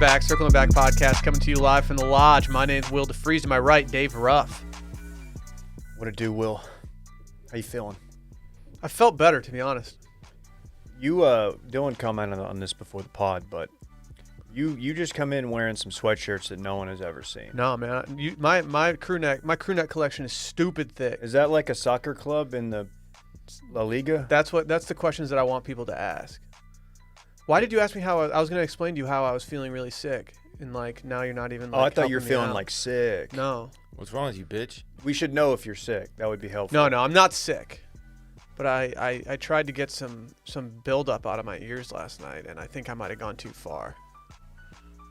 back. Circling Back podcast coming to you live from the lodge. My name's Will DeFries. To my right, Dave Ruff. What it do, Will? How you feeling? I felt better, to be honest. You, Dylan commented on this before the pod, but you just come in wearing some sweatshirts that no one has ever seen. No, man. My crew neck collection is stupid thick. Is that like a soccer club in the La Liga? That's the questions that I want people to ask. Why did you ask me how I was going to explain to you how I was feeling really sick, and like now you're not even. Like, I thought you were helping me feeling out. like sick. No. What's wrong with you, bitch? We should know if you're sick. That would be helpful. No, I'm not sick. But I tried to get some buildup out of my ears last night, and I think I might have gone too far.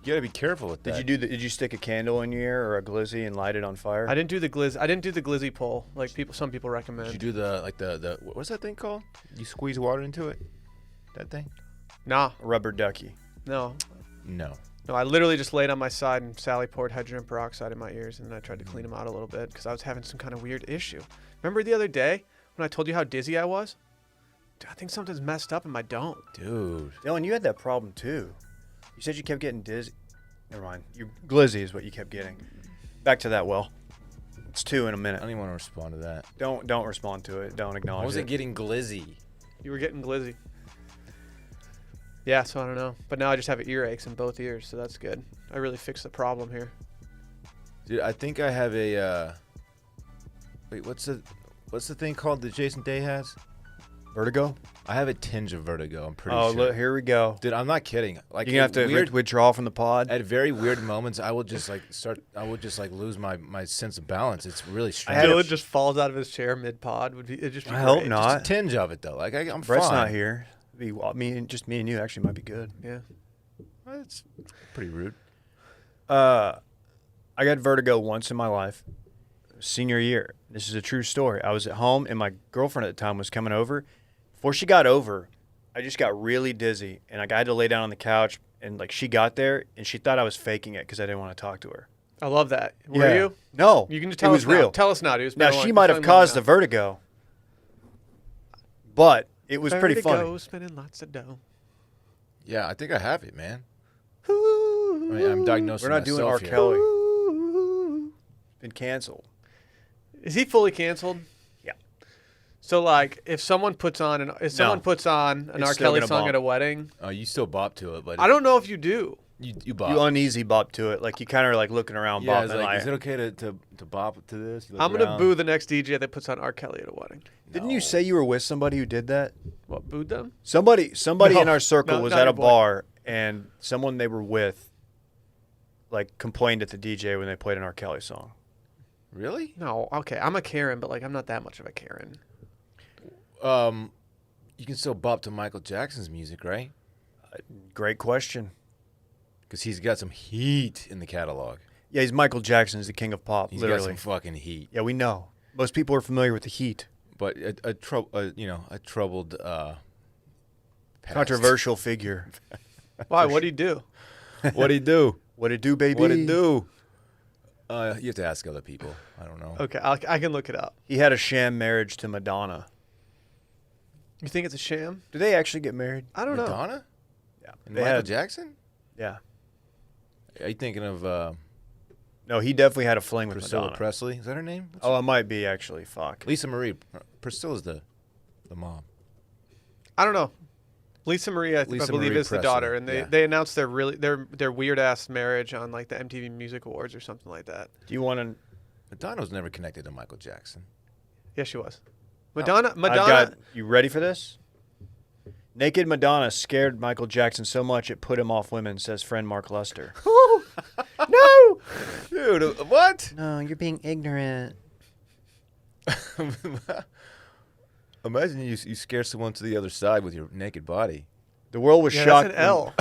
You gotta be careful with that. Did you stick a candle in your ear or a glizzy and light it on fire? I didn't do the glizzy pull like some people recommend. Did you do the what's that thing called? You squeeze water into it? That thing? Nah. A rubber ducky. No. No. No, I literally just laid on my side and Sally poured hydrogen peroxide in my ears, and then I tried to clean them out a little bit because I was having some kind of weird issue. Remember the other day when I told you how dizzy I was? Dude, I think something's messed up in my dome. Dude. Dylan, you had that problem too. You said you kept getting dizzy. Never mind. Your glizzy is what you kept getting. Back to that, Will. It's 2 in a minute. I don't even want to respond to that. Don't respond to it. Don't acknowledge it. I wasn't getting glizzy. You were getting glizzy. Yeah, so I don't know. But now I just have earaches in both ears, so that's good. I really fixed the problem here. Dude, I think I have a wait, what's the thing called that Jason Day has? Vertigo? I have a tinge of vertigo, I'm pretty Oh, sure. look, here we go. Dude, I'm not kidding. Like, You're going to have to withdraw from the pod? At very weird moments, I would just lose my sense of balance. It's really strange. Dylan just falls out of his chair mid-pod. It'd just be I hope great. not. Just a tinge of it, though. Like, I'm Brett's fine. not here. Me and you actually might be good. Yeah. Well, it's pretty rude. I got vertigo once in my life. Senior year. This is a true story. I was at home, and my girlfriend at the time was coming over. Before she got over, I just got really dizzy, and I had to lay down on the couch, and like she got there, and she thought I was faking it because I didn't want to talk to her. I love that. Were you? No. You can just tell it us was real. Now. Tell us now, dude. Now, she might have caused the vertigo, but it was pretty funny. Spending lots of dough. Yeah, I think I have it, man. I'm diagnosing We're not doing R. myself here. Kelly. Been canceled. Is he fully canceled? Yeah. So like, if someone puts on an It's R. still Kelly gonna song bump. at a wedding, Oh, you still bop to it, but I don't know if you do. you bop. You uneasy bop to it. Like you kind of are like looking around yeah, bopping. it's like, is it okay to bop to this? You look I'm gonna around. boo the next DJ that puts on R. Kelly at a wedding. Didn't you say you were with somebody who did that? What, booed them? Somebody No, in our circle no, was not at your a boy. bar, and someone they were with, like, complained at the DJ when they played an R. Kelly song. Really? No, okay. I'm a Karen, but like I'm not that much of a Karen. You can still bop to Michael Jackson's music, right? Great question. Because he's got some heat in the catalog. Yeah, he's Michael Jackson. He's the king of pop, He's literally. got some fucking heat. Yeah, we know. Most people are familiar with the heat. But a troubled past. Controversial figure. Why? What'd he do? What'd he do? What it do, baby? What'd he do? You have to ask other people. I don't know. Okay, I can look it up. He had a sham marriage to Madonna. You think it's a sham? Do they actually get married? I don't know. Madonna? Yeah. And They Michael had- Jackson? Yeah. Are you thinking of No, he definitely had a fling with Priscilla Madonna. Presley? Is that her name? Oh, it might be, actually. Fuck. Lisa Marie. Priscilla's the mom. I don't know. Lisa Marie, I Lisa believe, Marie is the Presley, daughter, and yeah. they announced their weird ass marriage on like the MTV Music Awards or something like that. Do you want to... Madonna was never connected to Michael Jackson. Yes, she was. Madonna. I've got... You ready for this? Naked Madonna scared Michael Jackson so much it put him off women, says friend Mark Lester. No. Dude, what? No, you're being ignorant. Imagine you scare someone to the other side with your naked body. The world was Yeah, shocked. that's an L.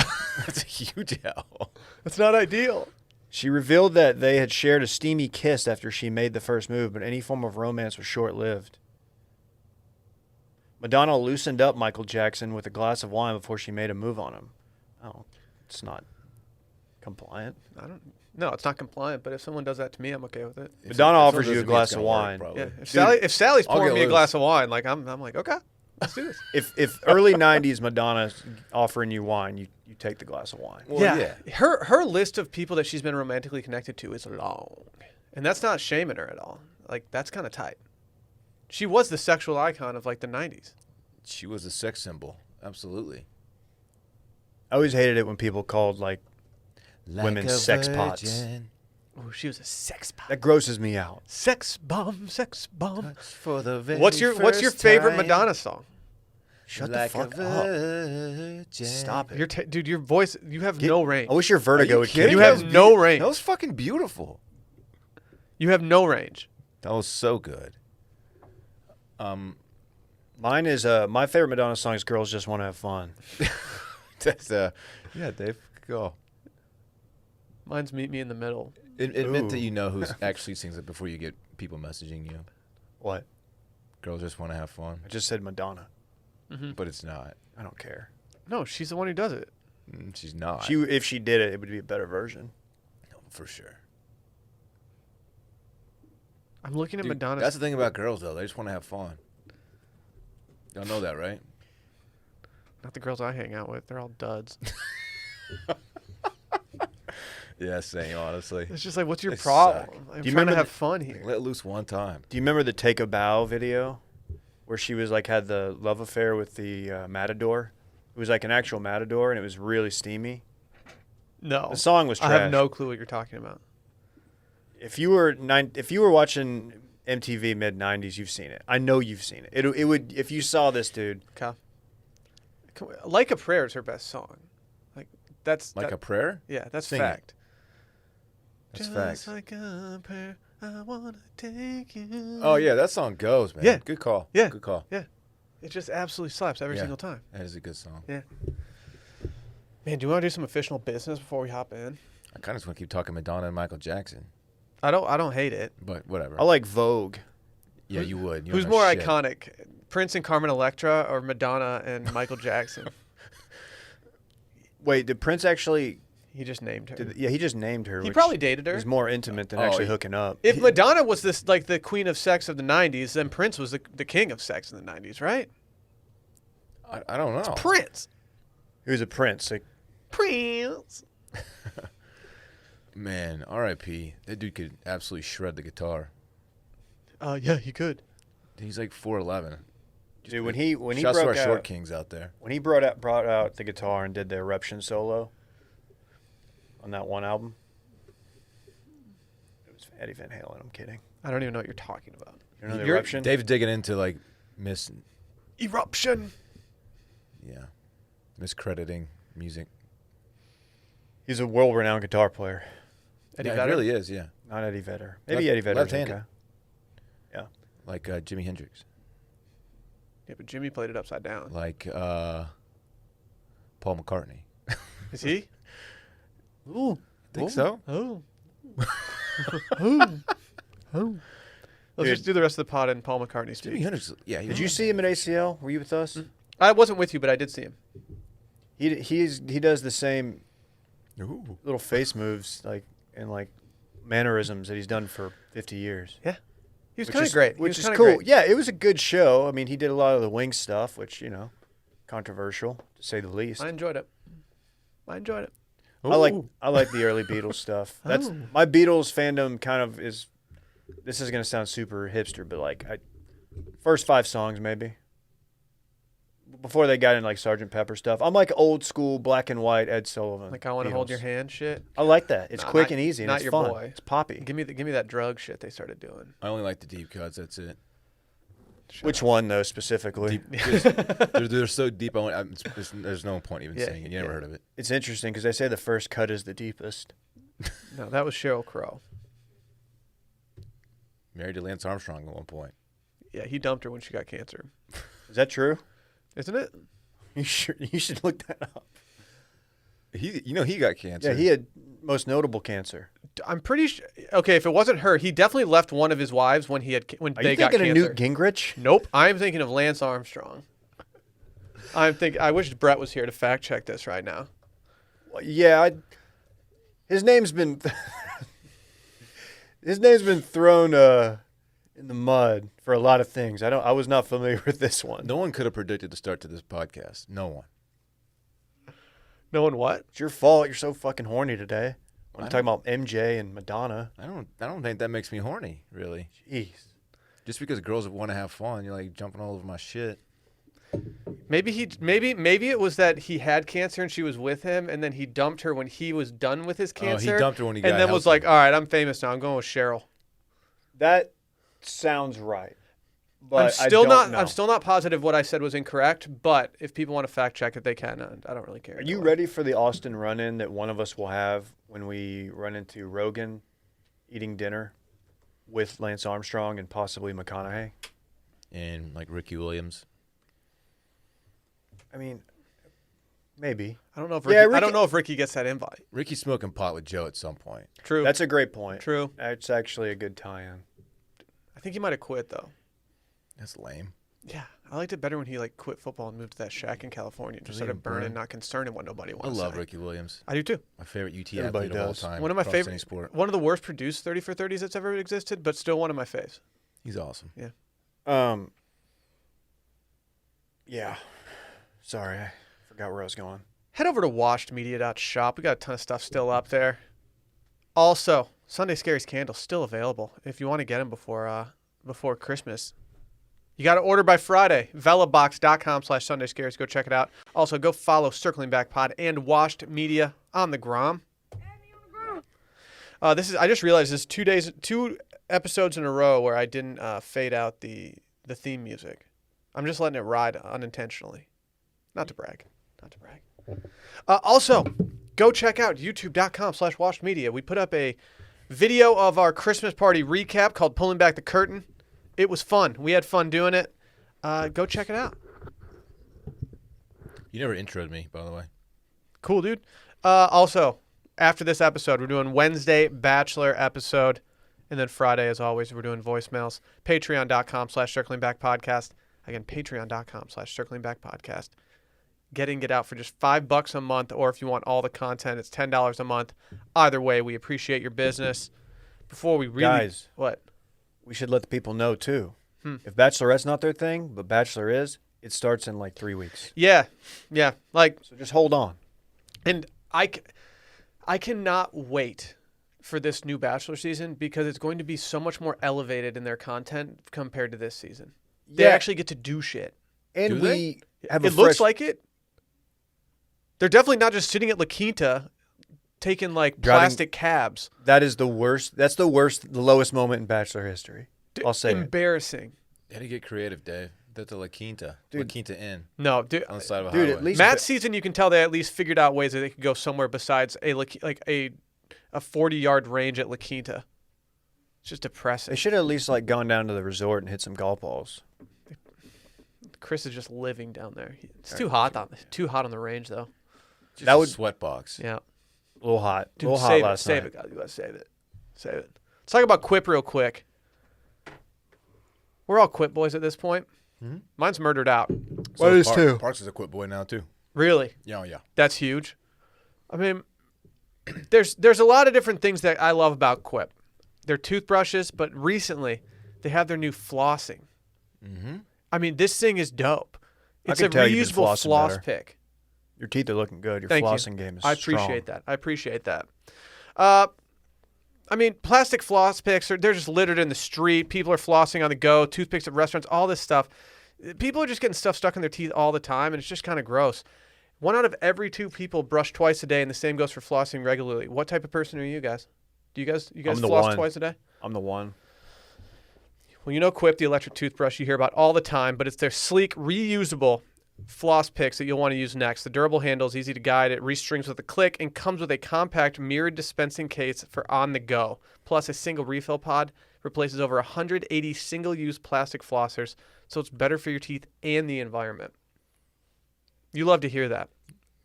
That's a huge L. That's not ideal. She revealed that they had shared a steamy kiss after she made the first move, but any form of romance was short-lived. Madonna loosened up Michael Jackson with a glass of wine before she made a move on him. Oh, it's not compliant. No, it's not compliant. But if someone does that to me, I'm okay with it. Madonna If offers someone you a does it to me, glass it's of gonna work, wine. probably. Yeah. If Sally's I'll pouring get me a loose. glass of wine, like I'm like, okay, let's do this. If early '90s Madonna's offering you wine, you take the glass of wine. Well, yeah. Her list of people that she's been romantically connected to is long. And that's not shaming her at all. Like, that's kind of tight. She was the sexual icon of, like, the 90s. She was a sex symbol. Absolutely. I always hated it when people called, like women sex pots. Oh, she was a sex bomb. That grosses me out. Sex bomb, sex bomb. For the very What's your favorite time, Madonna song? Shut like the fuck a up. virgin. Stop it. Dude, your voice, you have no range. I wish your vertigo would kidding? kick You in. have no range. That was fucking beautiful. You have no range. That was so good. Mine is my favorite Madonna song is "Girls Just Want to Have Fun." That's yeah, Dave, go. Mine's Meet Me in the Middle. Admit that you know who actually sings it before you get people messaging you. What? Girls just want to have fun, I just said Madonna. but it's not. I don't care. No, she's the one who does it. She's not. If she did it, it would be a better version. For sure. I'm looking at Dude, Madonna's. that's the thing about girls, though. They just want to have fun. Y'all know that, right? Not the girls I hang out with. They're all duds. Yeah, same, honestly. It's just like, what's your They problem? suck. I'm Do you trying to remember have fun here. Let loose one time. Do you remember the "Take a Bow" video, where she was like had the love affair with the matador? It was like an actual matador, and it was really steamy. No. The song was trash. I have no clue what you're talking about. If you were watching MTV mid '90s, you've seen it. I know you've seen it. It would if you saw this dude. Okay. Like a Prayer is her best song. Like, that's... Like a prayer? Yeah, that's Sing it. fact. That's Just facts. like a prayer, I want to take you. Oh, yeah, that song goes, man. Yeah. Good call. Yeah. Good call. Yeah. It just absolutely slaps every Yeah. single time. That is a good song. Yeah. Man, do you want to do some official business before we hop in? I kind of just want to keep talking Madonna and Michael Jackson, I don't hate it. but whatever. I like Vogue. Yeah, you would. You Who's don't know more shit. iconic, Prince and Carmen Electra or Madonna and Michael Jackson? Wait, did Prince actually? He just named her. Yeah, he just named her. He which probably dated her. is more intimate than Oh, actually he- hooking up. If Madonna was like the queen of sex of the 90s, then Prince was the king of sex in the 90s, right? I don't know. Prince. He was a prince. Like, Prince. Man, R.I.P. That dude could absolutely shred the guitar. Yeah, he could. He's like 4'11". dude, when he Shouts to our broke short out, kings out there. when he brought out the guitar and did the Eruption solo on that one album, it was Eddie Van Halen. I'm kidding. I don't even know what you're talking about. You know the You're- Eruption? Dave's digging into like Eruption. miscrediting music. He's a world-renowned guitar player. Eddie Yeah, Vedder? it really is. Yeah, Not Eddie Vedder. Maybe Eddie Vedder. left-handed. Yeah. like Jimi Hendrix, Yeah, but Jimmy played it upside down. like Paul McCartney. Is he? Ooh. Think so? Oh. Oh. Let's just do the rest of the pod in Paul McCartney Jimi speak. Hendrix. Yeah. Did you see him at ACL? Were you with us? I wasn't with you, but I did see him. He does the same Ooh. little face moves and mannerisms that he's done for 50 years. Yeah. He was Which kind is- of great. Which he was is kinda cool. Great. Yeah, it was a good show. I mean, he did a lot of the wing stuff, which, controversial to say the least. I enjoyed it. I like the early Beatles stuff. That's Oh. my Beatles fandom kind of is. This is gonna sound super hipster, but first 5 songs maybe. Before they got into Sgt. Pepper stuff, I'm like old school black and white Ed Sullivan. Like I want to hold Beatles. your hand shit. I like that. It's Nah, quick not- and easy, and not it's your fun. boy. It's poppy. Give me that drug shit they started doing. I only like the deep cuts. That's it. Which one though specifically? Deep, they're so deep. There's no point even saying it. You never heard of it. It's interesting because they say the first cut is the deepest. No, that was Sheryl Crow. Married to Lance Armstrong at one point. Yeah, he dumped her when she got cancer. Is that true? Isn't it? You should look that up. He got cancer. Yeah, he had most notable cancer. I'm pretty sure. Okay, if it wasn't her, he definitely left one of his wives when Are they you got thinking cancer. of Newt Gingrich? Nope. I'm thinking of Lance Armstrong. I wish Brett was here to fact check this right now. Well, yeah, his name's been thrown in the mud for a lot of things. I was not familiar with this one. No one could have predicted the start to this podcast. No one. No one what? It's your fault. You're so fucking horny today. I'm I talking about MJ and Madonna. I don't think that makes me horny, really. Jeez. Just because girls want to have fun, you're like jumping all over my shit. Maybe it was that he had cancer and she was with him, and then he dumped her when he was done with his cancer. Oh, he dumped her when he got and then was healthy. like, "All right, I'm famous now. I'm going with Cheryl." That sounds right. But I'm still I don't know. I'm still not positive what I said was incorrect. But if people want to fact check it, they can. I don't really care. Are you ready for the Austin run-in that one of us will have when we run into Rogan eating dinner with Lance Armstrong and possibly McConaughey? And like Ricky Williams. I mean, maybe. I don't know if Yeah, Ricky, I Ricky- don't know if Ricky gets that invite. Ricky's smoking pot with Joe at some point. True. That's a great point. True. That's actually a good tie-in. I think he might have quit though. That's lame. Yeah, I liked it better when he like quit football and moved to that shack in California and just Really, started burning, bro? not concerned in what nobody I wants. love Ricky Williams. I do too. My favorite UT Everybody athlete of all does. time. One of my across any favorite, sport. one of the worst produced 30 for 30s that's ever existed, but still one of my faves. He's awesome. Yeah. Sorry, I forgot where I was going. Head over to washedmedia.shop. We got a ton of stuff still up there. Also, Sunday Scaries candles still available if you want to get them before Christmas. You got to order by Friday. Velabox.com/Sunday Scaries. Go check it out. Also, go follow Circling Back Pod and Washed Media on the Grom. I just realized this is 2 episodes in a row where I didn't fade out the theme music. I'm just letting it ride unintentionally. Not to brag. Also, go check out youtube.com/washedmedia. We put up a video of our Christmas party recap called Pulling Back the Curtain. It was fun. We had fun doing it. Go check it out. You never introed me, by the way. Cool, dude. Also, after this episode, we're doing Wednesday Bachelor episode. And then Friday, as always, we're doing voicemails. Patreon.com/circlingbackpodcast. Again, patreon.com/circlingbackpodcast. Get out for just $5 a month, or if you want all the content, it's $10 a month. Either way, we appreciate your business. Before we really... Guys. What? We should let the people know, too. If Bachelorette's not their thing, but Bachelor is, it starts in like 3 weeks. Yeah. Like, So just hold on. and I cannot wait for this new Bachelor season because it's going to be so much more elevated in their content compared to this season. They Yeah. actually get to do shit. And Do we they? have It looks like it. They're definitely not just sitting at La Quinta taking like Driving- plastic cabs. That is the worst. That's the lowest moment in Bachelor history. I'll say it. Embarrassing. You had to get creative, Dave. That's the La Quinta. Dude. La Quinta Inn No, dude. on the side of a Dude, highway. at least Matt's season, you can tell they at least figured out ways that they could go somewhere besides a 40-yard range at La Quinta. It's just depressing. they should have at least like gone down to the resort and hit some golf balls. Chris is just living down there. It's too hot on the range though. Just that a would- sweat box. Yeah. A little hot. Dude, a little hot save last it, night. guys. You gotta save it. Save it. Let's talk about Quip real quick. We're all Quip boys at this point. Mhm. Mine's murdered out. What is two? Parks is a quit boy now too. Really? Yeah. That's huge. I mean, there's a lot of different things that I love about Quip. Their toothbrushes, but recently they have their new flossing. Mm-hmm. I mean, this thing is dope. It's a can tell you've been reusable flossing floss better. pick. Your teeth are looking good. Your Thank you. flossing game is I appreciate strong. that. I appreciate that. I mean, plastic floss picks, they're just littered in the street. People are flossing on the go, toothpicks at restaurants, all this stuff. People are just getting stuff stuck in their teeth all the time, and it's just kind of gross. 1 out of every 2 people brush twice a day, and the same goes for flossing regularly. What type of person are you guys? Do you guys I'm the floss one. twice a day? I'm the one. Well, you know Quip, the electric toothbrush you hear about all the time, but it's their sleek, reusable floss picks that you'll want to use next. The durable handle is easy to guide. It restrings with a click and comes with a compact mirrored dispensing case for on the go. Plus, a single refill pod replaces over 180 single-use plastic flossers, so it's better for your teeth and the environment. You love to hear that.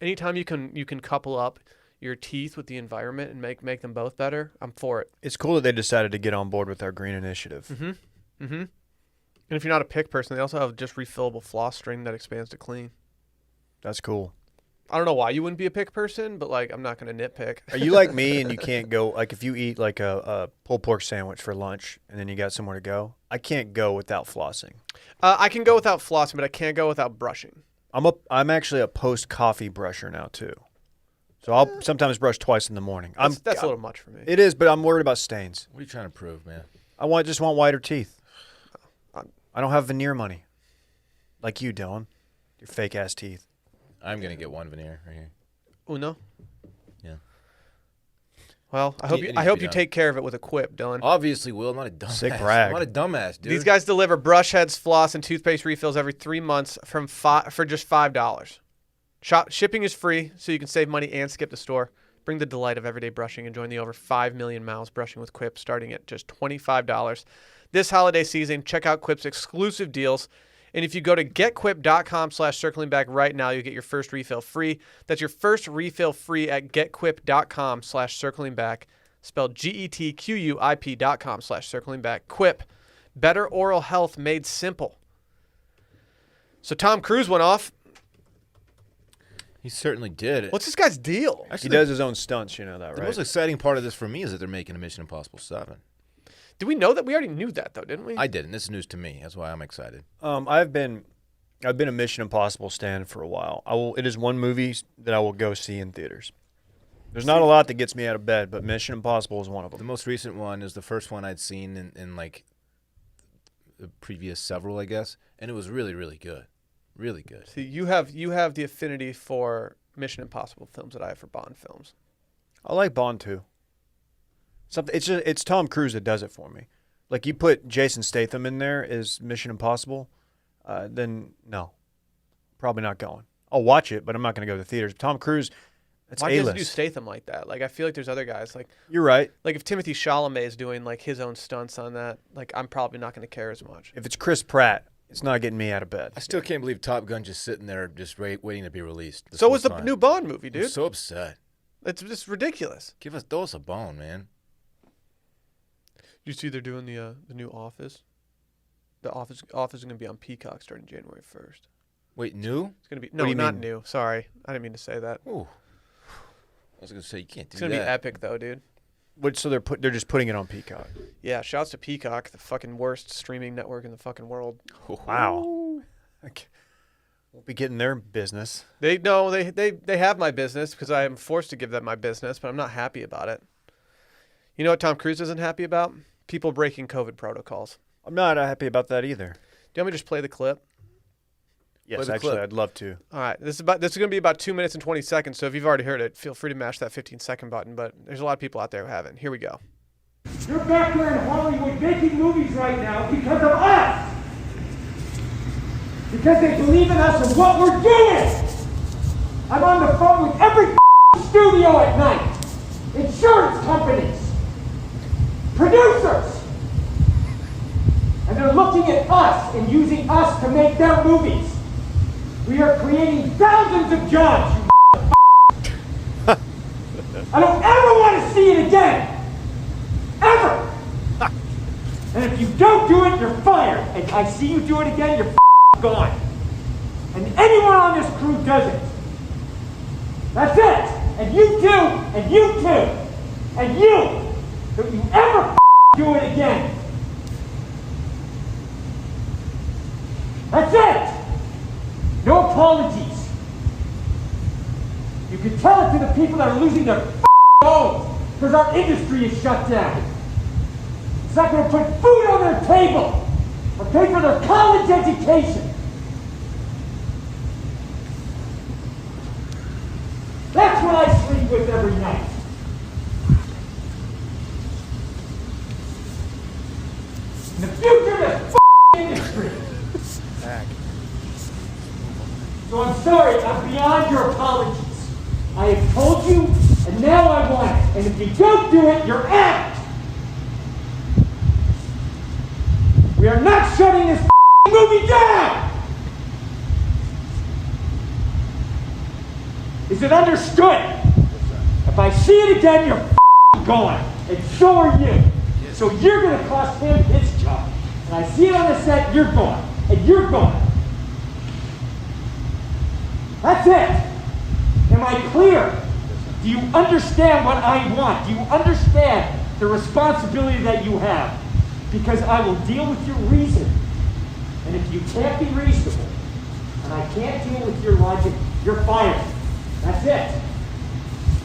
Anytime you can couple up your teeth with the environment and make them both better, I'm for it. It's cool that they decided to get on board with our green initiative. Mm-hmm. And if you're not a pick person, they also have just refillable floss string that expands to clean. That's cool. I don't know why you wouldn't be a pick person, but like I'm not going to nitpick. Are you like me and you can't go, like if you eat like a pulled pork sandwich for lunch and then you got somewhere to go, I can't go without flossing. I can go without flossing, but I can't go without brushing. I'm actually a post-coffee brusher now too. So I'll sometimes brush twice in the morning. That's a little much for me. It is, but I'm worried about stains. What are you trying to prove, man? Just want whiter teeth. I don't have veneer money, like you, Dylan. Your fake ass teeth. I'm gonna get one veneer right here. Uno. Yeah. Well, I hope you take care of it with a quip, Dylan. Obviously, Will. I'm not a dumbass. Sick brag. I'm not a dumbass, dude. These guys deliver brush heads, floss, and toothpaste refills every 3 months for just $5. Shipping is free, so you can save money and skip the store. Bring the delight of everyday brushing and join the over 5 million miles brushing with Quip, starting at just $25. This holiday season, check out Quip's exclusive deals. And if you go to getquip.com/circlingback right now, you'll get your first refill free. That's your first refill free at getquip.com/circlingback, spelled GETQUIP.com/circlingback. Quip, better oral health made simple. So Tom Cruise went off. He certainly did. What's this guy's deal? He does his own stunts, you know that, right? The most exciting part of this for me is that they're making a Mission Impossible 7. Did we know that? We already knew that, though, didn't we? I didn't. This is news to me. That's why I'm excited. I've been a Mission Impossible stan for a while. It is one movie that I will go see in theaters. There's not a lot that gets me out of bed, but Mission Impossible is one of them. The most recent one is the first one I'd seen in like the previous several, I guess, and it was really, really good. Really good. See, you have the affinity for Mission Impossible films that I have for Bond films. I like Bond too. It's Tom Cruise that does it for me. Like you put Jason Statham in there as Mission Impossible, then no, probably not going. I'll watch it, but I'm not going to go to the theaters. Tom Cruise, that's Why A-list. doesn't do Statham like that? Like I feel like there's other guys like You're right. Like if Timothy Chalamet is doing like his own stunts on that, like I'm probably not going to care as much. If it's Chris Pratt, it's not getting me out of bed. I still can't believe Top Gun just sitting there, just waiting to be released. So was the new Bond movie, dude. I'm so upset. It's just ridiculous. Throw us a bone, man. You see, they're doing the new Office. The Office is going to be on Peacock starting January 1st. Wait, new? It's going to be What do you not mean? new. Sorry, I didn't mean to say that. Ooh. I was gonna say you can't do It's going to that. be epic though, dude. So they're just putting it on Peacock. Yeah, shouts to Peacock, the fucking worst streaming network in the fucking world. Wow. Okay. Won't be getting their business. They have my business because I am forced to give them my business, but I'm not happy about it. You know what Tom Cruise isn't happy about? People breaking COVID protocols. I'm not happy about that either. Do you want me to just play the clip? Yes, the actually, clip. I'd love to. All right, this is going to be about 2 minutes and 20 seconds. So if you've already heard it, feel free to mash that 15-second button. But there's a lot of people out there who haven't. Here we go. You're back there in Hollywood making movies right now because of us. Because they believe in us and what we're doing. I'm on the phone with every studio at night. Insurance companies. Producers. And they're looking at us and using us to make their movies. We are creating thousands of jobs, you I don't ever want to see it again. Ever. And if you don't do it, you're fired. And I see you do it again, you're gone. And anyone on this crew does it. That's it. And you too, and you too, and you. Don't you ever do it again. That's it. No apologies. You can tell it to the people that are losing their homes because our industry is shut down. It's not going to put food on their table or pay for their college education. That's what I sleep with every night. In the future of this industry. So I'm sorry, I'm beyond your apologies. I have told you, and now I want it. And if you don't do it, you're out. We are not shutting this movie down. Is it understood? If I see it again, you're gone. And so are you. So you're going to cost him his job. And I see it on the set, you're gone. And you're gone. That's it. Am I clear? Do you understand what I want? Do you understand the responsibility that you have? Because I will deal with your reason. And if you can't be reasonable, and I can't deal with your logic, you're fired. That's it.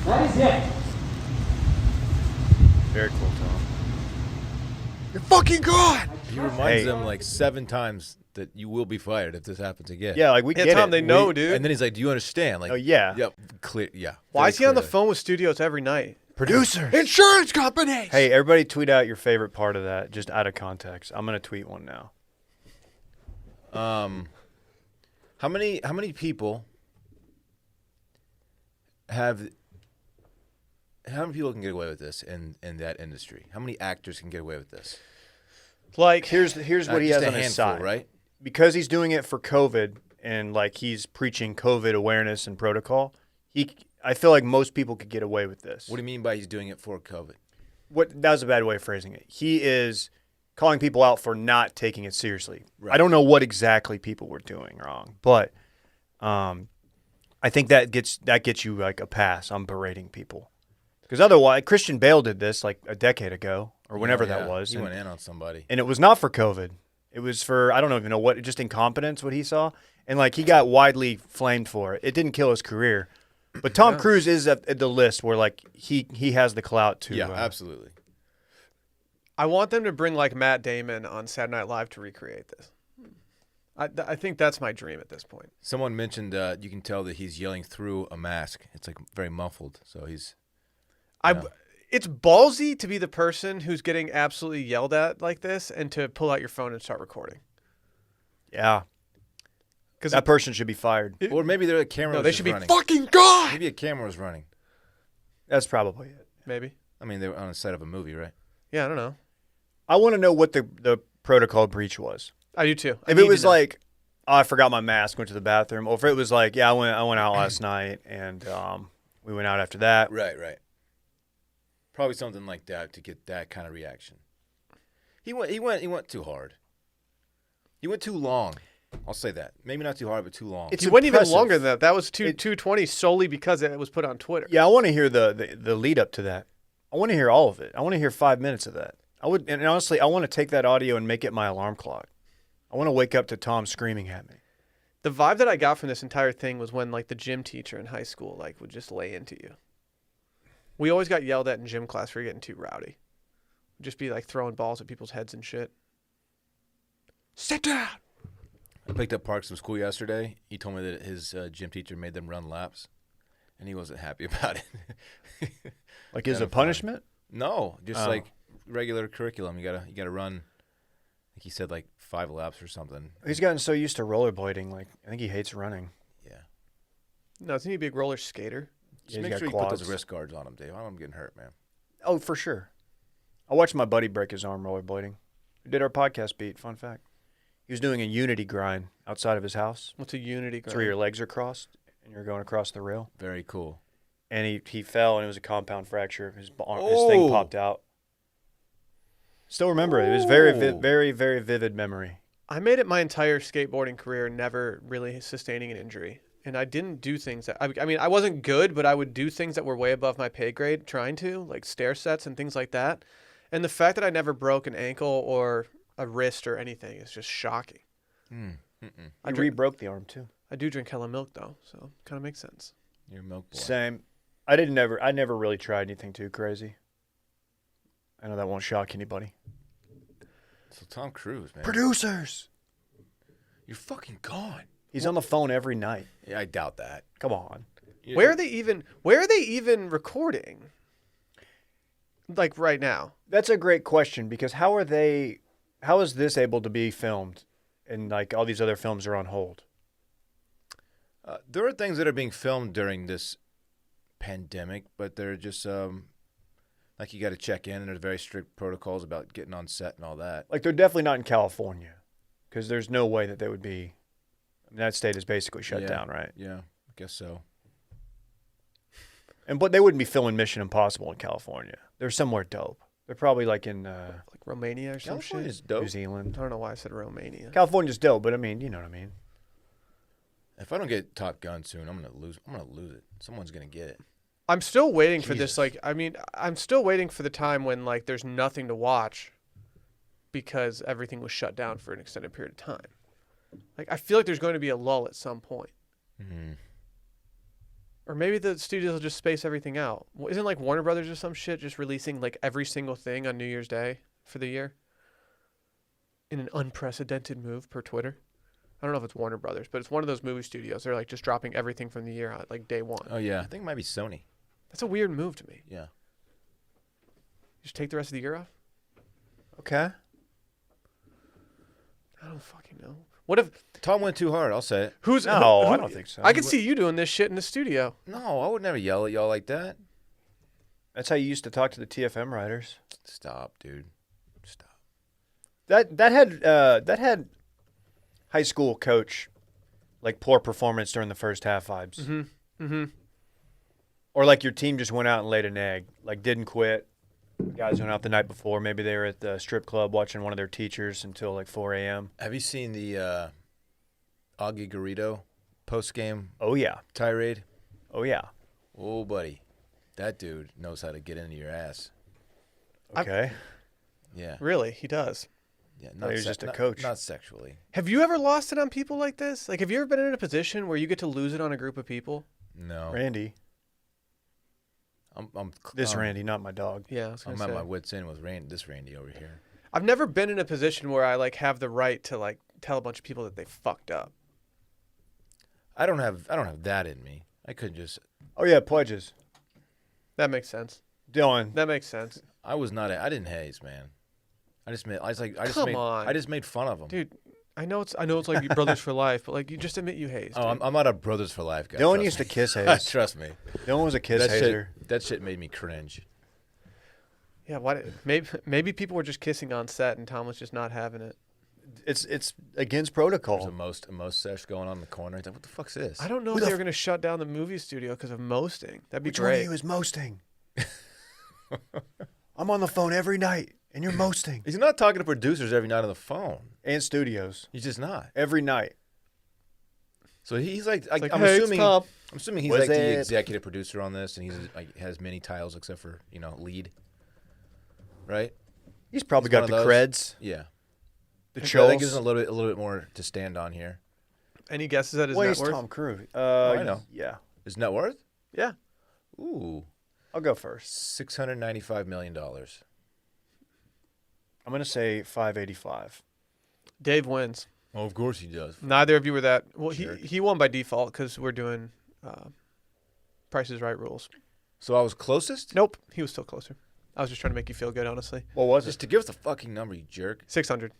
That is it. Very cool, Tom. You're fucking gone. He reminds them like 7 times that you will be fired if this happens again. Yeah, like we Yeah, get Tom, it. they know, dude. And then he's like, "Do you understand?" Like, Oh, yeah. Yep. Clear. Yeah. Why very is he on the clearly. phone with studios every night? Producers. Insurance companies. Hey, everybody tweet out your favorite part of that, just out of context. I'm going to tweet one now. How many people have? How many people can get away with this in that industry? How many actors can get away with this? Like, Here's what he Just has a on his handful, side. right? Because he's doing it for COVID and like he's preaching COVID awareness and protocol, I feel like most people could get away with this. What do you mean by he's doing it for COVID? That was a bad way of phrasing it. He is calling people out for not taking it seriously. Right. I don't know what exactly people were doing wrong, but I think that gets you like a pass on berating people. Because otherwise, Christian Bale did this like a decade ago or whenever Yeah, that was. He went in on somebody. And it was not for COVID. It was for, I don't even know what, just incompetence, what he saw. And like he got widely flamed for it. It didn't kill his career. But Tom Cruise is at the list where like he has the clout to. Yeah, absolutely. I want them to bring like Matt Damon on Saturday Night Live to recreate this. I think that's my dream at this point. Someone mentioned you can tell that he's yelling through a mask. It's like very muffled. So he's. It's ballsy to be the person who's getting absolutely yelled at like this and to pull out your phone and start recording. Yeah. Because That person should be fired. Or maybe the camera. no, was they just should be running. fucking gone. Maybe a camera was running. That's probably it. Maybe. I mean, they were on the set of a movie, right? Yeah, I don't know. I want to know what the protocol breach was. I do too. I If need it to was know. like, oh, I forgot my mask, went to the bathroom, or if it was like, yeah, I went out last night and we went out after that. Right. Probably something like that to get that kind of reaction. He went too hard. He went too long. I'll say that. Maybe not too hard, but too long. It's he went even impressive. longer than that. That was 220 solely because it was put on Twitter. Yeah, I want to hear the lead up to that. I want to hear all of it. I want to hear 5 minutes of that. And honestly, I want to take that audio and make it my alarm clock. I want to wake up to Tom screaming at me. The vibe that I got from this entire thing was when like the gym teacher in high school like would just lay into you. We always got yelled at in gym class for getting too rowdy. Just be like throwing balls at people's heads and shit. Sit down. I picked up Parks from school yesterday. He told me that his gym teacher made them run laps, and he wasn't happy about it. Like, is it a Kinda funny. punishment? No, just Oh. like regular curriculum. You gotta run. I think he said like 5 laps or something. He's gotten so used to rollerblading. Like, I think he hates running. Yeah. No, isn't he a big roller skater? Just Yeah, he's make got sure you put quads. those wrist guards on him, Dave. I don't want him getting hurt, man. Oh, for sure. I watched my buddy break his arm rollerblading. We did our podcast beat. Fun fact. He was doing a unity grind outside of his house. What's a unity It's grind? where your legs are crossed and you're going across the rail. Very cool. And he fell and it was a compound fracture. His thing popped out. Still remember it. It was very, very, very vivid memory. I made it my entire skateboarding career never really sustaining an injury. And I didn't do things that, I mean, I wasn't good, but I would do things that were way above my pay grade trying to, like stair sets and things like that. And the fact that I never broke an ankle or a wrist or anything is just shocking. I re-broke the arm too. I do drink hella milk though, so kind of makes sense. You're a milk boy. Same. I never really tried anything too crazy. I know that won't shock anybody. So Tom Cruise, man. Producers. You're fucking gone. He's on the phone every night. Yeah, I doubt that. Come on. Where are they even recording? Like right now. That's a great question because how is this able to be filmed and like all these other films are on hold? There are things that are being filmed during this pandemic, but they're just like you got to check in, and there's very strict protocols about getting on set and all that. Like they're definitely not in California because there's no way that they would be. I mean, that state is basically shut down, right? Yeah, I guess so. But they wouldn't be filming Mission Impossible in California. They're somewhere dope. They're probably like in Like Romania or some California's shit. dope. New Zealand. I don't know why I said Romania. California's dope, but I mean, you know what I mean. If I don't get Top Gun soon, I'm gonna lose. I'm gonna lose it. Someone's gonna get it. I'm still waiting for this. Jesus. Like, I mean, I'm still waiting for the time when like there's nothing to watch because everything was shut down for an extended period of time. Like, I feel like there's going to be a lull at some point. Or maybe the studios will just space everything out. Isn't like Warner Brothers or some shit just releasing like every single thing on New Year's Day for the year? In an unprecedented move per Twitter. I don't know if it's Warner Brothers, but it's one of those movie studios. They're like just dropping everything from the year on like day one. Oh yeah, I think it might be Sony. That's a weird move to me. Yeah. Just take the rest of the year off? Okay. I don't fucking know. What if Tom went too hard. I'll say it. who's No, who- I don't think so. I could see you doing this shit in the studio. No, I would never yell at y'all like that. That's how you used to talk to the TFM writers. Stop, dude. Stop. That had high school coach like poor performance during the first half vibes. Mm-hmm. Mm-hmm. Or like your team just went out and laid an egg, like didn't quit. Guys went out the night before. Maybe they were at the strip club watching one of their teachers until like 4 a.m. Have you seen the Augie Garrido post-game Oh yeah, tirade? oh yeah. Oh, buddy. That dude knows how to get into your ass. Okay. Yeah. Really, he does. Yeah. he was just a not- coach. Not sexually. Have you ever lost it on people like this? Like, have you ever been in a position where you get to lose it on a group of people? No. Randy, I'm this Randy, not my dog. Yeah, I was I'm gonna at say. my wit's end with this Randy over here. I've never been in a position where I like have the right to like tell a bunch of people that they fucked up. I don't have that in me. I could just. Oh yeah, pledges. That makes sense. Dylan, That makes sense, I was not. I didn't haze, man. I just made. I just Come made. on. I just made fun of him. dude. I know it's like you brothers for life, but like you just admit you hazed. Oh, I'm not a brothers for life guy. Dylan trust used me. to kiss haze. Trust me. Dylan was a kiss That hazer. shit made me cringe. Yeah, why? Maybe people were just kissing on set, and Tom was just not having it. It's against There's protocol. a most sesh going on in the corner. He's like, what the fuck's this? I don't know Who if the they were gonna shut down the movie studio because of mosting. That'd be Which one of great. you is mosting? I'm on the phone every night, and you're mosting. He's not talking to producers every night on the phone. And studios He's just not. every night. So he's like, It's like, I'm "Hey, it's assuming. Tom." I'm assuming he's Was like the it? executive producer on this, and he's like has many titles except for lead. Right? He's probably He's got one the of those. creds, Yeah. the I think chills. gives him a little bit more to stand on here. Any guesses at his Well, net he's worth? Tom Cruise. I know. Yeah, His net worth? Yeah, Ooh, I'll go first. $695 million. I'm gonna say 585. Dave wins. Oh, of course he does. Neither of you were that. Well, Jerk. he won by default because we're doing Price is Right rules. So I was closest. Nope, he was still closer. I was just trying to make you feel good, honestly. What was Just it? to give us the fucking number, you jerk. 600.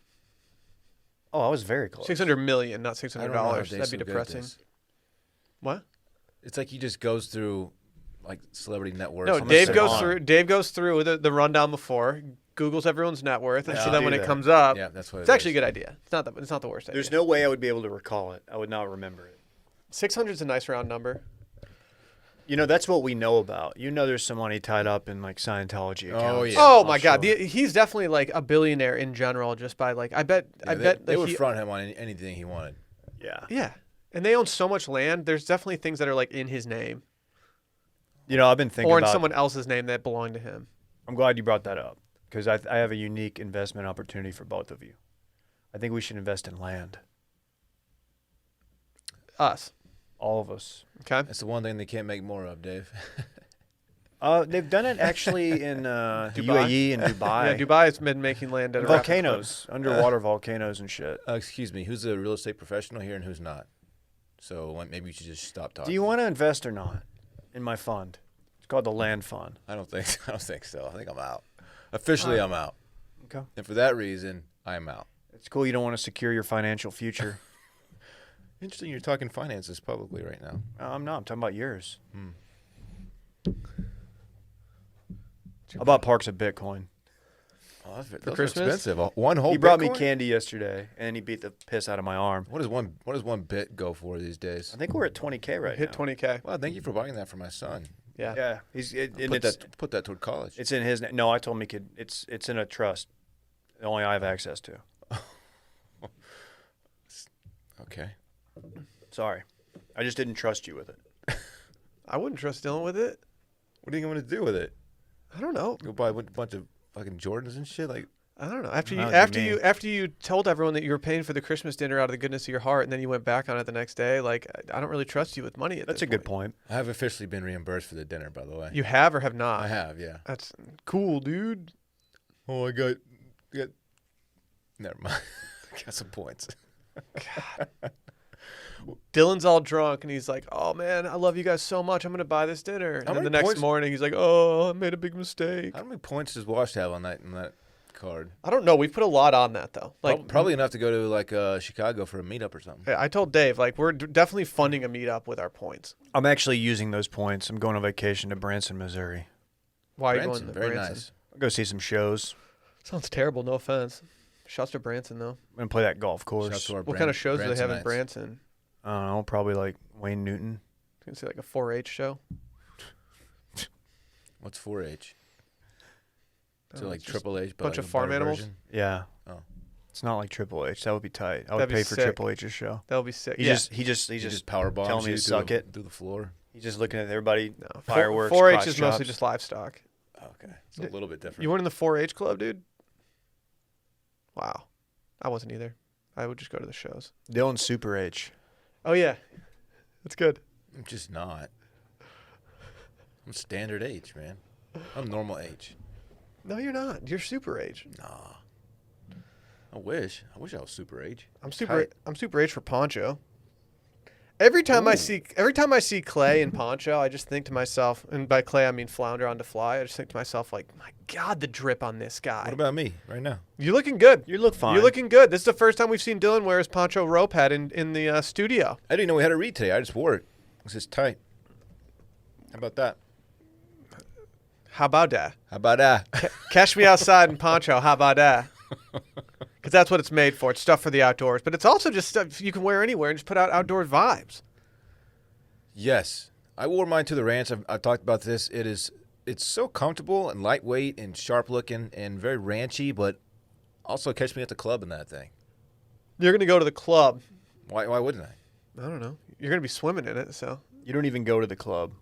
Oh, I was very close. 600 million, not I $600. don't know how Dave's That'd be so good at depressing. this. What? It's like he just goes through like celebrity net worth. No, I'm gonna Dave say goes on. through. Dave goes through the rundown before, Googles everyone's net worth, and I so should then do when it that. comes up, Yeah, that's what it's actually a good idea. It's not the worst idea. There's no way I would be able to recall it. I would not remember it. 600 is a nice round number. You know, that's what we know about. You know, there's some money tied up in like Scientology accounts. Oh, yeah. Oh my God, offshore. he's definitely like a billionaire in general. Just by like, I bet they like, would he- front him on anything he wanted. Yeah. Yeah, and they own so much land. There's definitely things that are like in his name You know, I've been thinking or in about. someone else's name that belong to him. I'm glad you brought that up because I have a unique investment opportunity for both of you. I think we should invest in land. Us, All of us. okay? That's the one thing they can't make more of, Dave. They've done it actually in the Dubai? UAE and Dubai. Yeah, Dubai has been making land at a rapid clip. Volcanoes, underwater volcanoes and shit. Excuse me, who's a real estate professional here and who's not? So maybe we should just stop talking. Do you want to invest or not in my fund? It's called the Land Fund. I don't think so. I think I'm out. Officially, I'm out. Okay. And for that reason, I'm out. It's cool you don't want to secure your financial future. Interesting, you're talking finances publicly right now. I'm not. I'm talking about yours. I bought Parks of Bitcoin. Oh, those are Christmas? expensive. One whole. He brought me Bitcoin? candy yesterday, and he beat the piss out of my arm. What does one bit go for these days? I think we're at 20K right Hit now. 20K. Well, thank you for buying that for my son. Yeah. Yeah, Put that toward college. it's in his. No, I told him he could. It's in a trust. The only I have access to. Okay. Sorry, I just didn't trust you with it. I wouldn't trust dealing with it. What are you going to do with it? I don't know. Go buy a bunch of fucking Jordans and shit? Like, I don't know. After That would be me. after you told everyone that you were paying for the Christmas dinner out of the goodness of your heart, and then you went back on it the next day, like I don't really trust you with money. That's a good point. I have officially been reimbursed for the dinner, by the way. You have or have not? I have, yeah. That's cool, dude. Oh, I got never mind. I got some points. Dylan's all drunk, and he's like, "Oh man, I love you guys so much. I'm gonna buy this dinner." And How then the many next points- morning, he's like, "Oh, I made a big mistake." How many points does Wash have on that card? I don't know. We put a lot on that though. Like Probably enough to go to like Chicago for a meetup or something. I told Dave, like we're definitely funding a meetup with our points. I'm actually using those points. I'm going on vacation to Branson, Missouri. Why are you Branson, going to very Branson? nice. I'll go see some shows. Sounds terrible. No offense. Shouts to Branson though. I'm going to play that golf Shouts course. to our What kind of shows do they have in Bransonites. Branson? I don't know, probably like Wayne Newton. Can say like a 4-H show. What's 4-H? So Oh, like it's just Triple H, but bunch like of a farm better animals? version? Yeah. Oh. It's not like Triple H. That would be tight. I would That'd be pay for sick. Triple H's show. That'll be sick. He Yeah. just He just power bombs telling me you to through suck the, it. through the floor. He's just looking at everybody. No. Fireworks. 4-H crotch is mostly chops. just livestock. Okay, it's a little bit different. You weren't in the 4-H club, dude? Wow. I wasn't either. I would just go to the shows. Dylan's Super H. Oh yeah. That's good. I'm just not. I'm standard H, man. I'm normal H. No, you're not. You're Super H. Nah. I wish I was super H. I'm Super H for Poncho. Every time I see Clay and Poncho, I just think to myself, and by Clay I mean Flounder on to Fly. I just think to myself, like, my God, the drip on this guy. What about me right now? You looking good? You look fine. You're looking good. This is the first time we've seen Dylan wear his Poncho rope hat in the studio. I didn't know we had a read today. I just wore it. It's just tight. How about that? How about that? How about that? Catch me outside in Poncho. How about that? Because that's what it's made for. It's stuff for the outdoors, but it's also just stuff you can wear anywhere and just put out outdoor vibes. Yes, I wore mine to the ranch. I've talked about this. It's so comfortable and lightweight and sharp looking and very ranchy, but also catch me at the club in that thing. You're gonna go to the club. Why wouldn't I? I don't know. You're gonna be swimming in it, so You don't even go to the club.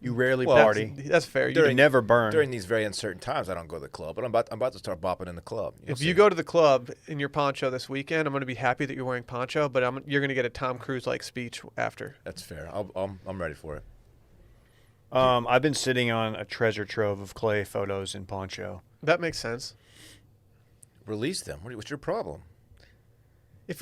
You rarely Well, party. that's fair. You never burn. During these very uncertain times, I don't go to the club, but I'm about to start bopping in the club. You'll If see. you go to the club in your poncho this weekend, I'm going to be happy that you're wearing poncho, but you're going to get a Tom Cruise-like speech after. That's fair. I'm ready for it. I've been sitting on a treasure trove of Clay photos in poncho. That makes sense. Release them. What's your problem? If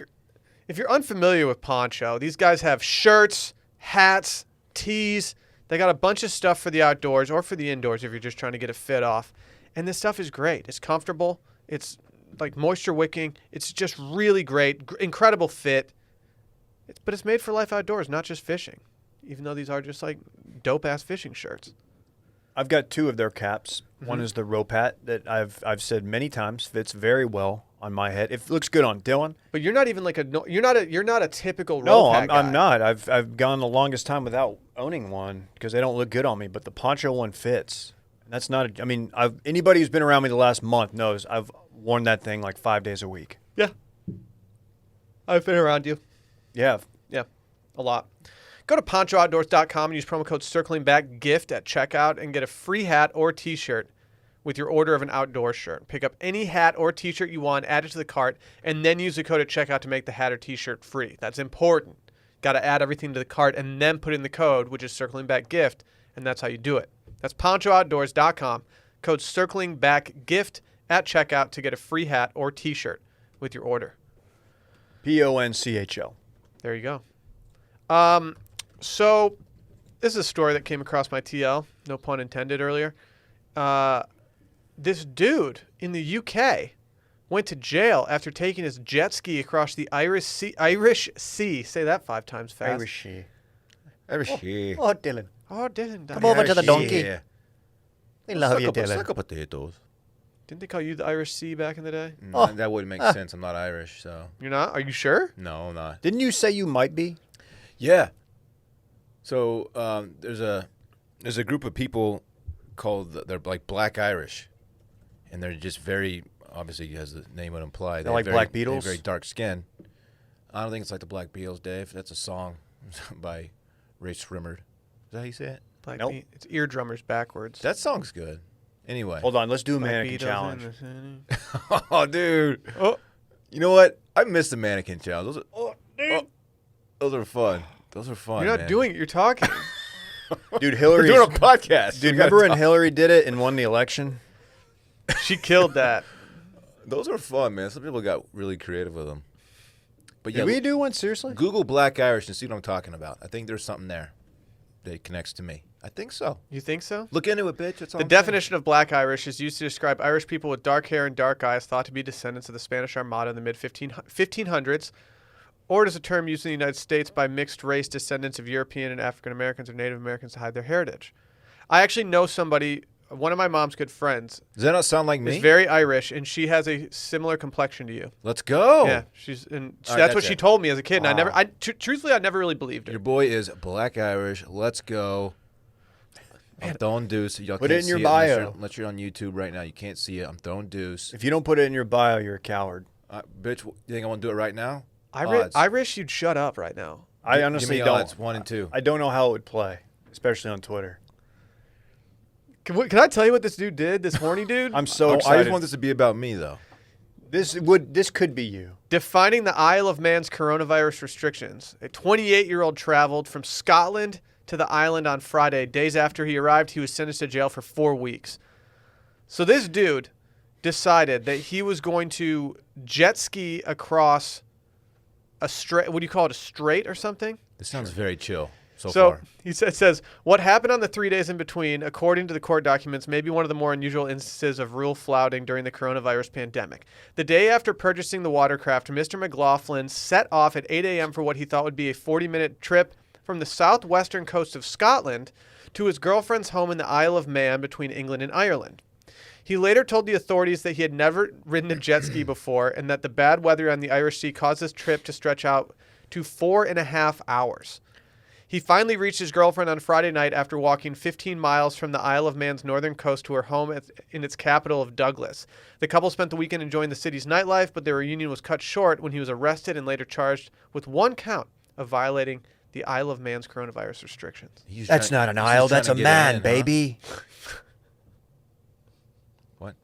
you're unfamiliar with poncho, these guys have shirts, hats, tees. They got a bunch of stuff for the outdoors or for the indoors if you're just trying to get a fit off. And this stuff is great. It's comfortable. It's like moisture wicking. It's just really great. Incredible fit. But it's made for life outdoors, not just fishing. Even though these are just like dope-ass fishing shirts. I've got two of their caps. One is the rope hat that I've said many times fits very well on my head. It looks good on Dylan. But you're not even like you're not a typical rope No, hat I'm guy. not. I've gone the longest time without owning one because they don't look good on me. But the poncho one fits. And that's not. Anybody who's been around me the last month knows I've worn that thing like 5 days a week. Yeah. I've been around you. Yeah. Yeah, a lot. Go to ponchooutdoors.com and use promo code CirclingBackGift at checkout and get a free hat or t-shirt with your order of an outdoor shirt. Pick up any hat or t-shirt you want, add it to the cart, and then use the code at checkout to make the hat or t-shirt free. That's important. Got to add everything to the cart and then put in the code, which is CirclingBackGift, and that's how you do it. That's ponchooutdoors.com. Code CirclingBackGift at checkout to get a free hat or t-shirt with your order. PONCHO. There you go. So this is a story that came across my TL, no pun intended earlier. This dude in the UK went to jail after taking his jet ski across the Irish Sea. Say that 5 times fast. Irish. Irish. Oh, Dylan. Oh, Dylan. Come over to the donkey. Yeah. We love you, Dylan. Suck a potatoes. Didn't they call you the Irish Sea back in the day? Oh. That wouldn't make sense. I'm not Irish, so You're not? Are you sure? no, I'm not. Didn't you say you might be? Yeah. So there's a group of people called they're like Black Irish, and they're just very obviously as the name would imply. They're like very, Black they have Beatles? very dark skin. I don't think it's like the Black Beatles, Dave. That's a song by Ray Shrimmer. Is that how you say it? Black Nope. It's eardrummers backwards. That song's good. Anyway. Hold on, let's do a My mannequin Beatles in challenge. the city. Oh, dude. Oh, You know what? I missed the mannequin challenge. Those are fun. Those are fun. you're not man. doing it. You're talking. Dude, We're Hillary. doing a podcast. Dude, We gotta remember when talk. Hillary did it and won the election? She killed that. Those are fun, man. Some people got really creative with them. But yeah, Did we do one seriously? Google Black Irish and see what I'm talking about. I think there's something there that connects to me. I think so. You think so? Look into it, bitch. That's all The I'm definition of black Irish is used to describe Irish people with dark hair and dark eyes thought to be descendants of the Spanish Armada in the mid-1500s, or it is a term used in the United States by mixed-race descendants of European and African Americans or Native Americans to hide their heritage. I actually know somebody, one of my mom's good friends, Does that not sound like me? is very Irish, and she has a similar complexion to you. Let's go. Yeah, All right, that's what that's she it. told me as a kid, and Wow. truthfully, I never really believed her. Your boy is Black Irish. Let's go. I'm throwing deuce. Y'all Put can't it in your see bio. unless you're on YouTube right now. You can't see it. I'm throwing deuce. If you don't put it in your bio, you're a coward. Bitch, you think I want to do it right now? I Odds. wish you'd shut up right now. I Give honestly me don't. odds, 1 and 2. I don't know how it would play, especially on Twitter. Can I tell you what this dude did? This horny dude? I'm so I excited. just want this to be about me, though. This could be you. Defining the Isle of Man's coronavirus restrictions. A 28-year-old traveled from Scotland to the island on Friday. Days after he arrived, he was sentenced to jail for 4 weeks. So this dude decided that he was going to jet ski across a strait. What do you call it? A strait or something? This sounds very chill so So far. he says, what happened on the 3 days in between, according to the court documents, may be one of the more unusual instances of rule flouting during the coronavirus pandemic. The day after purchasing the watercraft, Mr. McLaughlin set off at 8 a.m. for what he thought would be a 40-minute trip from the southwestern coast of Scotland to his girlfriend's home in the Isle of Man between England and Ireland. He later told the authorities that he had never ridden a jet ski before and that the bad weather on the Irish Sea caused this trip to stretch out to 4.5 hours. He finally reached his girlfriend on Friday night after walking 15 miles from the Isle of Man's northern coast to her home in its capital of Douglas. The couple spent the weekend enjoying the city's nightlife, but their reunion was cut short when he was arrested and later charged with 1 count of violating the Isle of Man's coronavirus restrictions. He's That's trying- not an he's aisle. just trying That's to a get man, in, huh? baby. What?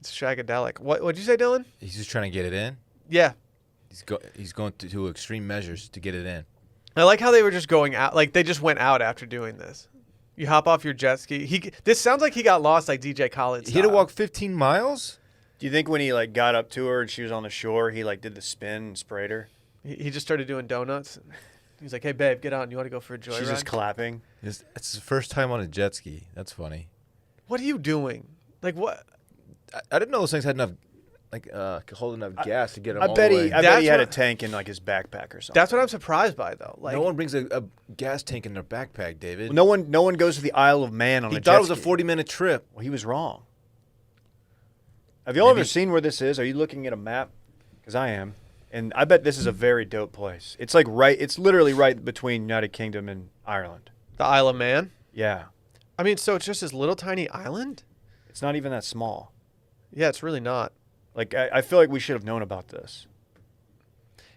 It's shagadelic. What'd you say, Dylan? He's just trying to get it in? Yeah. He's going to extreme measures to get it in. I like how they were just going out. Like, they just went out after doing this. You hop off your jet ski. This sounds like he got lost like DJ Khaled He had to style. walk 15 miles? Do you think when he got up to her and she was on the shore, he did the spin and sprayed her? He just started doing donuts. He's like, hey, babe, get on. You want to go for a joyride? She's just clapping. It's his first time on a jet ski. That's funny. What are you doing? Like, what? I didn't know those things had enough, could hold enough gas to get him I all bet the he. way. I bet he That's had a what- tank in his backpack or something. That's what I'm surprised by, though. Like, No one brings a gas tank in their backpack, David. No one goes to the Isle of Man on he a thought jet it was a ski. 40-minute trip. Well, he was wrong. Have y'all ever seen where this is? Are you looking at a map? Because I am, and I bet this is a very dope place. It's it's literally right between United Kingdom and Ireland. the Isle of Man? Yeah, I mean, so it's just this little tiny island? it's not even that small. Yeah, it's really not. I feel like we should have known about this.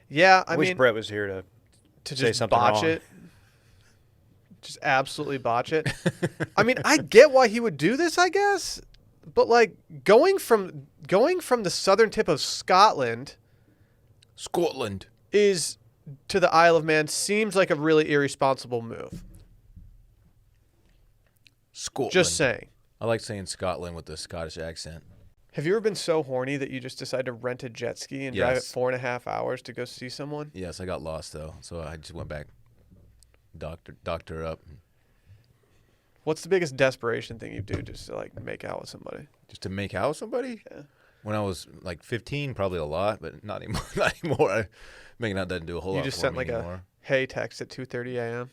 Yeah, I I wish mean, Brett was here to to say just something botch wrong. it. Just absolutely botch it. I mean, I get why he would do this, I guess. But like going from the southern tip of Scotland Scotland. is to the Isle of Man seems like a really irresponsible move. Scotland. Just saying. I like saying Scotland with the Scottish accent. Have you ever been so horny that you just decide to rent a jet ski and drive it Yes. 4.5 hours to go see someone? Yes, I got lost, though, so I just went back, doctor up, What's the biggest desperation thing you do just to like make out with somebody? just to make out with somebody. Yeah. When I was like 15, probably a lot, but not anymore. Not anymore. Making out doesn't do a whole You lot just for sent me like anymore. a hey text at 2:30 a.m.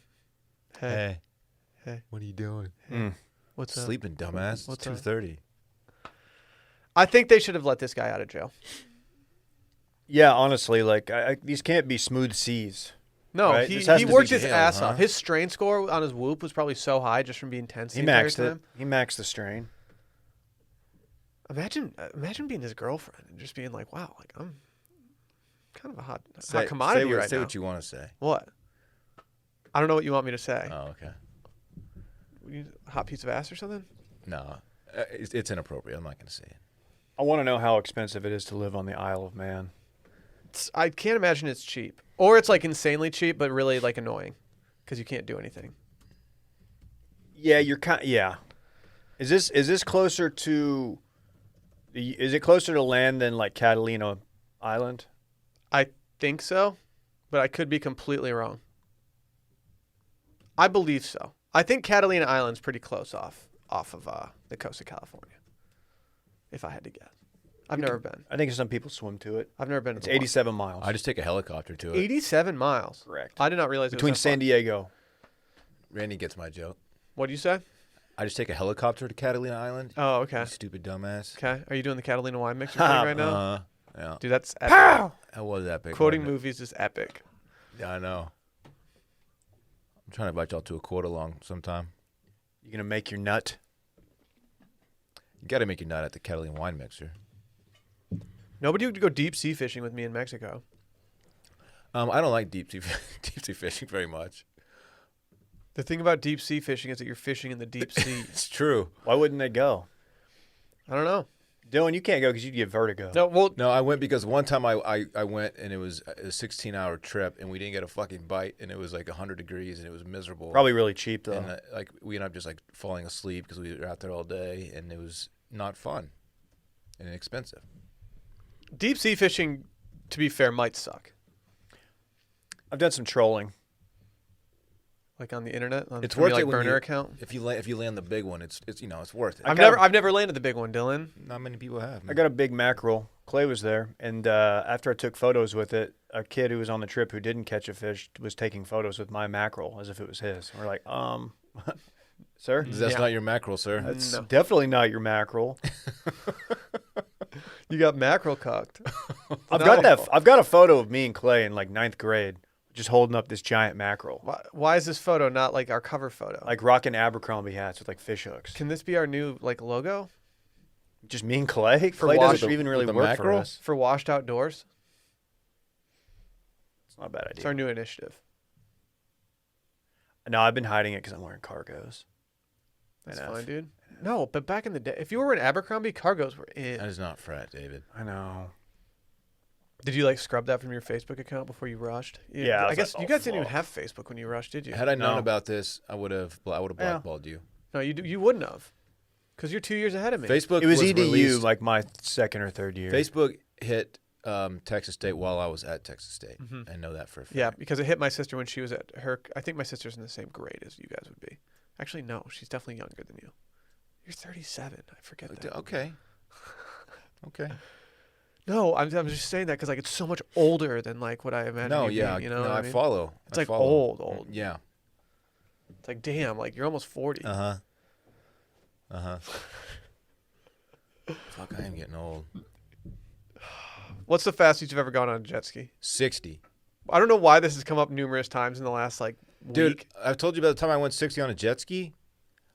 Hey, hey, what are you doing? what's up? Sleeping, dumbass. What's It's up? 2:30. I think they should have let this guy out of jail. Yeah, honestly, these can't be smooth seas. No, Right, he this has to be worked his jail, ass huh? off. His strain score on his whoop was probably so high just from being tense. He the entire maxed it. time. He maxed the strain. Imagine being his girlfriend and just being like, "Wow, like I'm kind of a hot Say commodity what, right say now." what you want to say. What? I don't know what you want me to say. Oh, okay. hot piece of ass or something? No, it's inappropriate. I'm not going to say it. I want to know how expensive it is to live on the Isle of Man. I can't imagine it's cheap, or it's like insanely cheap, but really like annoying, because you can't do anything. Yeah, yeah. Is this closer to? Is it closer to land than like Catalina Island? I think so, but I could be completely wrong. I believe so. I think Catalina Island's pretty close off of the coast of California, if I had to guess. I've never been. I think some people swim to it. I've never been. It's 87 miles. I just take a helicopter to it. 87 miles. Correct. I did not realize Between it was that San Diego. Randy gets my joke. What do you say? I just take a helicopter to Catalina Island. Oh, okay. You stupid dumbass. Okay. Are you doing the Catalina wine mixer thing right now? Yeah. Dude, that's epic. That was epic. Quoting wasn't it? movies is epic. Yeah, I know. I'm trying to invite y'all to a quote along sometime. You gonna make your nut? You got to make your nut at the Catalina wine mixer. Nobody would go deep sea fishing with me in Mexico. I don't like deep sea fishing very much. The thing about deep sea fishing is that you're fishing in the deep sea. It's true. Why wouldn't they go? I don't know. Dylan, you can't go because you'd get vertigo. No, well, No, I went because one time I went and it was a 16-hour trip and we didn't get a fucking bite and it was like 100 degrees and it was miserable. Probably really cheap though. And like we ended up just like falling asleep because we were out there all day and it was not fun and expensive. deep sea fishing, to be fair, might suck. I've done some trolling. Like on the internet, on It's from worth your, it like when burner you- account. If you land the big one, it's it's worth it. I've never landed the big one, Dylan. Not many people have. I got a big mackerel. Clay was there, and after I took photos with it, a kid who was on the trip who didn't catch a fish was taking photos with my mackerel as if it was his. We're like, sir, That's Yeah. not your mackerel, sir. that's No. definitely not your mackerel. You got mackerel cocked. I've got that. I've got a photo of me and Clay in like 9th grade, just holding up this giant mackerel, Why is this photo not like our cover photo? like rocking Abercrombie hats with like fish hooks. Can this be our new like logo Just me and Clay. For Clay wash- doesn't even really with the work for mackerel? us. for Washed Outdoors? It's not a bad It's idea. our new initiative. No, I've been hiding it because I'm wearing cargos. That's I know. fine, dude. No, but back in the day, if you were in Abercrombie, cargos were in. That is not frat, David. I know. Did you like scrub that from your Facebook account before you rushed? Yeah, I I was guess like, you oh, guys didn't even fuck. have Facebook when you rushed, did you? Had I known No. about this, I would have blackballed you. No, you wouldn't have, because you're 2 years ahead of me. Facebook It was EDU, released- like my second or third year. Facebook hit Texas State while I was at Texas State. Mhm. I know that for a fact. Yeah, because it hit my sister when she was at her. I think my sister's in the same grade as you guys would be. Actually, no, she's definitely younger than you. You're 37. I forget that. Okay. Okay. No, I'm just saying that because like it's so much older than like what I imagine. No, you yeah. being, you know no, what I I mean? follow. It's I like follow. old. Yeah. It's like damn, like you're almost 40. Uh huh. Fuck, I am getting old. What's the fastest you've ever gone on a jet ski? 60. I don't know why this has come up numerous times in the last like Dude, week. I've told you about the time I went 60 on a jet ski.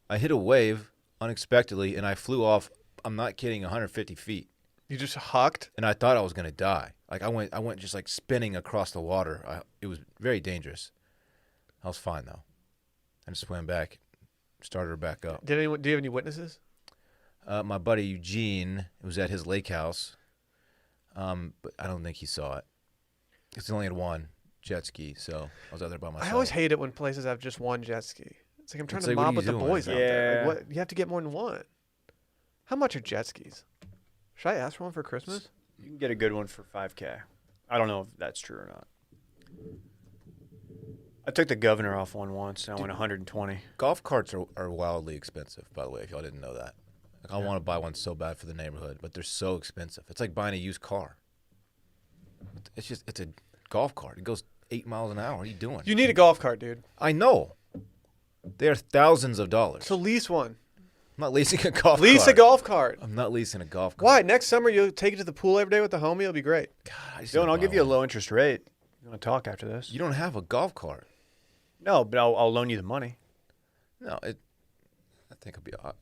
I hit a wave unexpectedly, and I flew off. I'm not kidding, 150 feet, You just hucked. and I thought I was gonna die. Like I went just like spinning across the water. It was very dangerous. I was fine though. I just swam back, started her back up. Do you have any witnesses? My buddy Eugene was at his lake house, but I don't think he saw it. Because he only had one jet ski, so I was out there by myself. I always hate it when places have just one jet ski. It's like I'm trying It's to like, what are mob you with the doing? boys out there. Yeah. Like, what? You have to get more than one. How much are jet skis? Should I ask for one for Christmas? You can get a good one for $5K. I don't know if that's true or not. I took the governor off one once, and I went 120. Golf carts are wildly expensive, by the way, if y'all didn't know that. Like, I want to buy one so bad for the neighborhood, but they're so expensive. It's like buying a used car. It's a golf cart. It goes 8 miles an hour. What are you doing? You need a golf cart, dude. I know. They are thousands of dollars. So lease one. I'm not leasing a golf Lease cart. a golf cart. I'm not leasing a golf cart. Why? Next summer you'll take it to the pool every day with the homie. It'll be great. God, I just Dylan, need I'll to give buy you a one. low interest rate. You want to talk after this? You don't have a golf cart. No, but I'll loan you the money. No, I think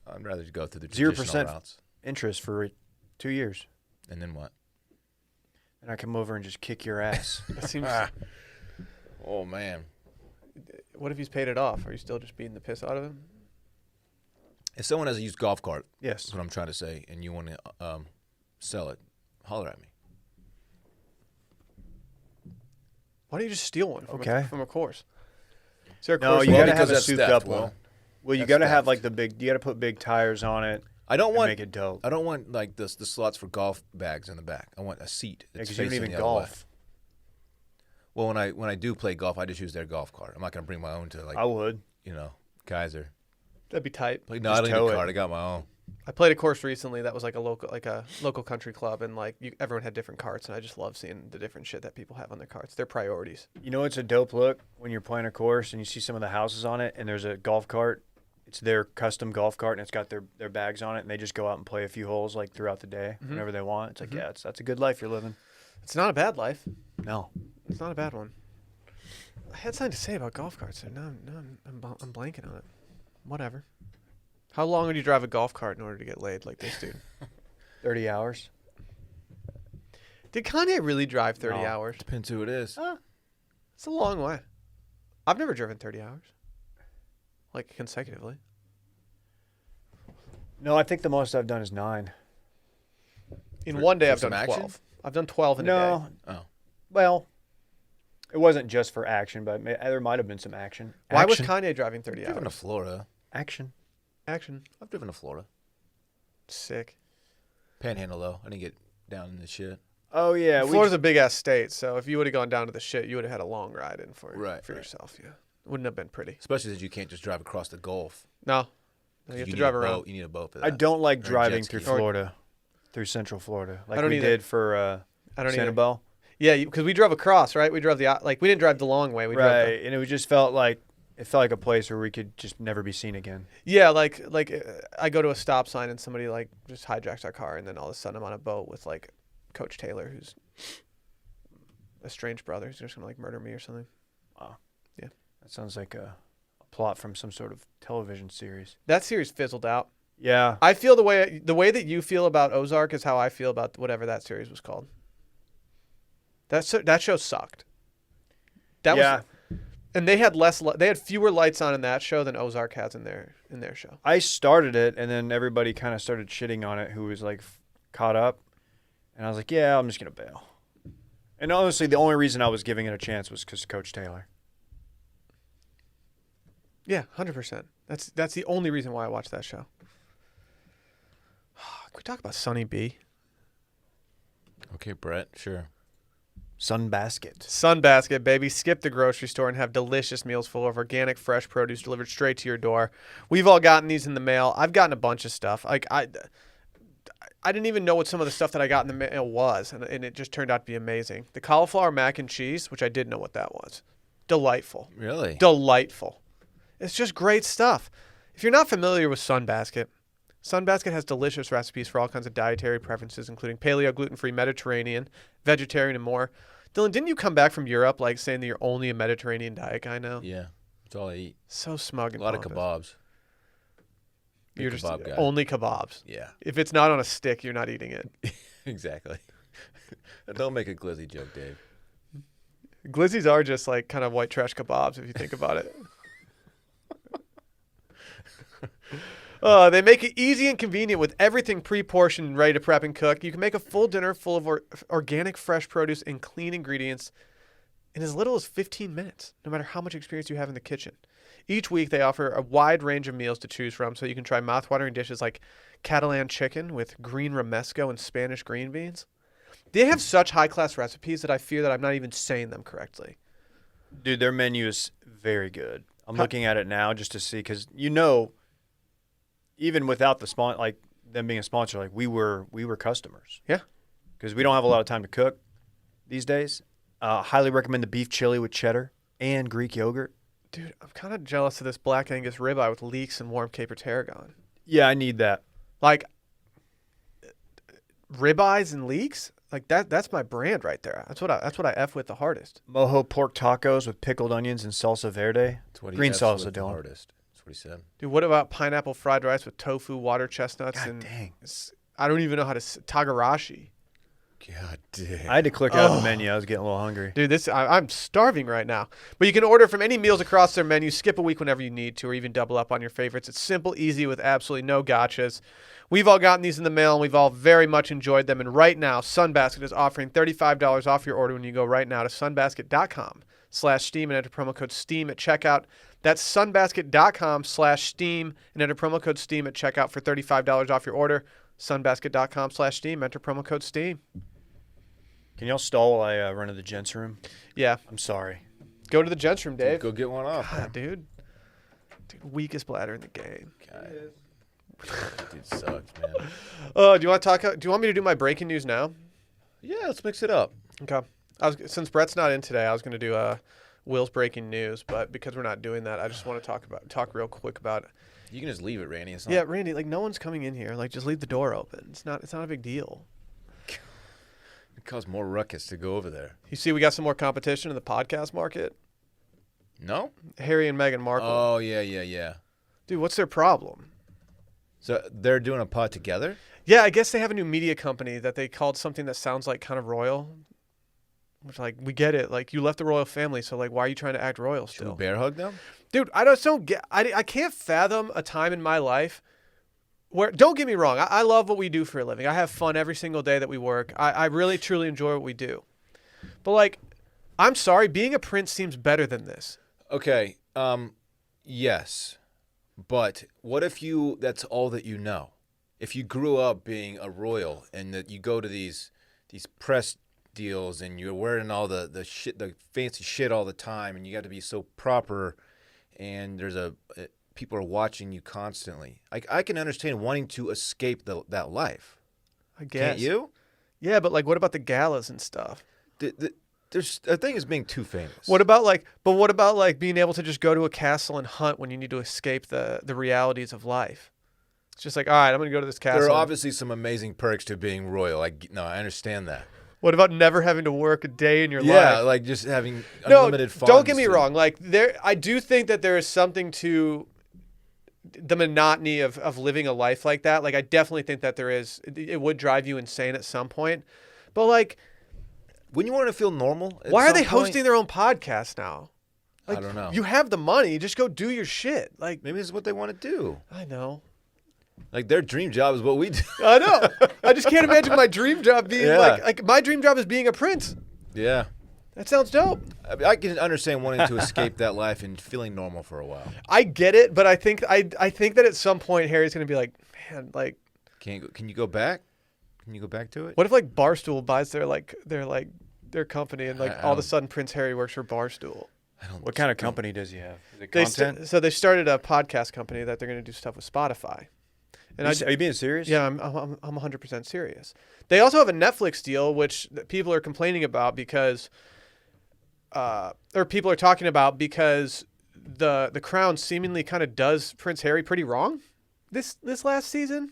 I'd rather go through the 0% traditional routes. interest for 2 years. And then what? And I come over and just kick your ass. It seems. Oh, man. What if he's paid it off? Are you still just beating the piss out of him? If someone has a used golf cart, Yes. that's what I'm trying to say, and you want to sell it, holler at me. Why don't you just steal one from a course? Is there a No, course you Well, got to because have a that's souped theft, up Will. one. Well, you That's got to have theft. like you got to put big tires on it. I don't and want make it dope. I don't want like the slots for golf bags in the back. I want a seat. That's Because you don't facing even the other way. golf. Well, when I do play golf, I just use their golf cart. I'm not gonna bring my own to like I would. Kaiser. That'd be tight. Like, no, I don't need tow a it. cart. I got my own. I played a course recently that was like a local country club, and like everyone had different carts, and I just love seeing the different shit that people have on their carts. Their priorities. You know, it's a dope look when you're playing a course and you see some of the houses on it, and there's a golf cart. It's their custom golf cart, and it's got their bags on it, and they just go out and play a few holes like throughout the day, whenever they want. It's like, yeah, that's a good life you're living. It's not a bad life. No. It's not a bad one. I had something to say about golf carts, and now I'm blanking on it. Whatever. How long would you drive a golf cart in order to get laid like this dude? 30 hours. Did Kanye really drive 30 No. hours? Depends who it is. It's a long way. I've never driven 30 hours. Like consecutively. No, I think the most I've done is 9. In For- one day, for I've done some action? 12. I've done 12 in a No. day. Oh, Well, it wasn't just for action, but there might have been some action. Why was Action. Kanye driving 30 I've driven to hours? Florida. Action. Action. I've driven to Florida. Sick. Panhandle though. I didn't get down in the shit. Oh, yeah. Florida's a big ass state, so if you would have gone down to the shit, you would have had a long ride in for Right. yourself. Yeah, wouldn't have been pretty. Especially since you can't just drive across the Gulf. No, 'Cause you have to need drive a around. boat. You need a boat for that. I don't like Or a driving jet through ski. Florida, through Central Florida, like I don't we either. did for I don't either. Sanibel. Yeah, because we drove across, right? We drove we didn't drive the long way. We drove Right, and it just felt like a place where we could just never be seen again. Yeah, like I go to a stop sign and somebody like just hijacks our car, and then all of a sudden I'm on a boat with like Coach Taylor, who's a strange brother. He's just gonna like murder me or something. That sounds like a plot from some sort of television series. That series fizzled out. Yeah, I feel the way that you feel about Ozark is how I feel about whatever that series was called. That show sucked. yeah. And they had they had fewer lights on in that show than Ozark has in their show. I started it, and then everybody kind of started shitting on it who was like caught up, and I was like, yeah, I'm just gonna bail. And honestly, the only reason I was giving it a chance was because Coach Taylor. Yeah, 100%. That's the only reason why I watched that show. Can we talk about Sunny B? Okay, Brett. Sure. Sunbasket. Sunbasket, baby. Skip the grocery store and have delicious meals full of organic, fresh produce delivered straight to your door. We've all gotten these in the mail. I've gotten a bunch of stuff. Like I didn't even know what some of the stuff that I got in the mail was, and it just turned out to be amazing. The cauliflower mac and cheese, which I didn't know what that was. Delightful. Really? Delightful. It's just great stuff. If you're not familiar with Sunbasket, Sunbasket has delicious recipes for all kinds of dietary preferences, including paleo, gluten-free, Mediterranean, vegetarian, and more. Dylan, didn't you come back from Europe like saying that you're only a Mediterranean diet guy now? Yeah. That's all I eat. So smug and A lot of pompous. kebabs. You're Big just kebab guy. only kebabs. Yeah. If it's not on a stick, you're not eating it. Exactly. Don't make a glizzy joke, Dave. Glizzies are just like kind of white trash kebabs if you think about it. They make it easy and convenient with everything pre-portioned and ready to prep and cook. You can make a full dinner full of organic, fresh produce and clean ingredients in as little as 15 minutes, no matter how much experience you have in the kitchen. Each week, they offer a wide range of meals to choose from, so you can try mouthwatering dishes like Catalan chicken with green romesco and Spanish green beans. They have such high-class recipes that I fear that I'm not even saying them correctly. Dude, their menu is very good. I'm How- looking at it now just to see, because even without the like them being a sponsor, like we were customers. Yeah. Because we don't have a lot of time to cook these days. Highly recommend the beef chili with cheddar and Greek yogurt. Dude, I'm kind of jealous of this Black Angus ribeye with leeks and warm Cape tarragon. Yeah, I need that. Like, ribeyes and leeks? Like that's my brand right there. That's what I F with the hardest. Mojo pork tacos with pickled onions and salsa verde. That's what he Green F's salsa, with the Dylan. hardest. That's what he said. Dude, what about pineapple fried rice with tofu, water chestnuts, God and dang. I don't even know how to Tagarashi. God damn. I had to click out of the menu. I was getting a little hungry. Dude, I'm starving right now. But you can order from any meals across their menu, skip a week whenever you need to, or even double up on your favorites. It's simple, easy, with absolutely no gotchas. We've all gotten these in the mail, and we've all very much enjoyed them. And right now, Sunbasket is offering $35 off your order when you go right now to sunbasket.com/steam and enter promo code STEAM at checkout. That's sunbasket.com/steam and enter promo code STEAM at checkout for $35 off your order. Sunbasket.com/steam, enter promo code STEAM. Can y'all stall while I run to the gents room? Yeah. I'm sorry. Go to the gents room, Dave. Go get one off. God, dude. Weakest bladder in the game. God. Dude sucks, man. Do you want to talk? Do you want me to do my breaking news now? Yeah, let's mix it up. Okay. Since Brett's not in today, I was going to do Will's breaking news, but because we're not doing that, I just want to talk real quick about it. You can just leave it, Randy. It's not... Yeah, Randy, like no one's coming in here. Like just leave the door open. It's not a big deal. It caused more ruckus to go over there. You see, we got some more competition in the podcast market. No? Harry and Meghan Markle. Oh, yeah. Dude, what's their problem? So they're doing a pod together? Yeah, I guess they have a new media company that they called something that sounds like kind of royal. Which, like, we get it. Like, you left the royal family, so, like, why are you trying to act royal Should we still? bear hug them? Dude, I just don't get... I can't fathom a time in my life where... Don't get me wrong. I love what we do for a living. I have fun every single day that we work. I really, truly enjoy what we do. But, like, I'm sorry. Being a prince seems better than this. Okay, yes. But what if that's all that you know? If you grew up being a royal and that you go to these press deals and you're wearing all the shit, the fancy shit all the time, and you got to be so proper, and people are watching you constantly. I can understand wanting to escape that life. I guess. Can't you? Yeah, but, like, what about the galas and stuff? There's a thing is being too famous. What about being able to just go to a castle and hunt when you need to escape the realities of life? It's just like, all right, I'm going to go to this castle. There are obviously some amazing perks to being royal. I understand that. What about never having to work a day in your life? Yeah, like just having unlimited funds. Don't get me wrong. Like I do think that there is something to the monotony of living a life like that. Like I definitely think that there is. It would drive you insane at some point. But like, wouldn't you want to feel normal? Why are they hosting their own podcast now? Like, I don't know. You have the money. Just go do your shit. Like maybe this is what they want to do. I know. Like their dream job is what we do. I know. I just can't imagine my dream job being like my dream job is being a prince. Yeah. That sounds dope. I can understand wanting to escape that life and feeling normal for a while. I get it, but I think that at some point Harry's going to be like, man, like, Can you go back? Can you go back to it? what if like Barstool buys their company and like all of a sudden Prince Harry works for Barstool? What kind of company does he have? Is it content? So they started a podcast company that they're going to do stuff with Spotify. And Are you being serious? Yeah, I'm 100% serious. They also have a Netflix deal, which people are complaining about because, or people are talking about because the Crown seemingly kind of does Prince Harry pretty wrong this last season.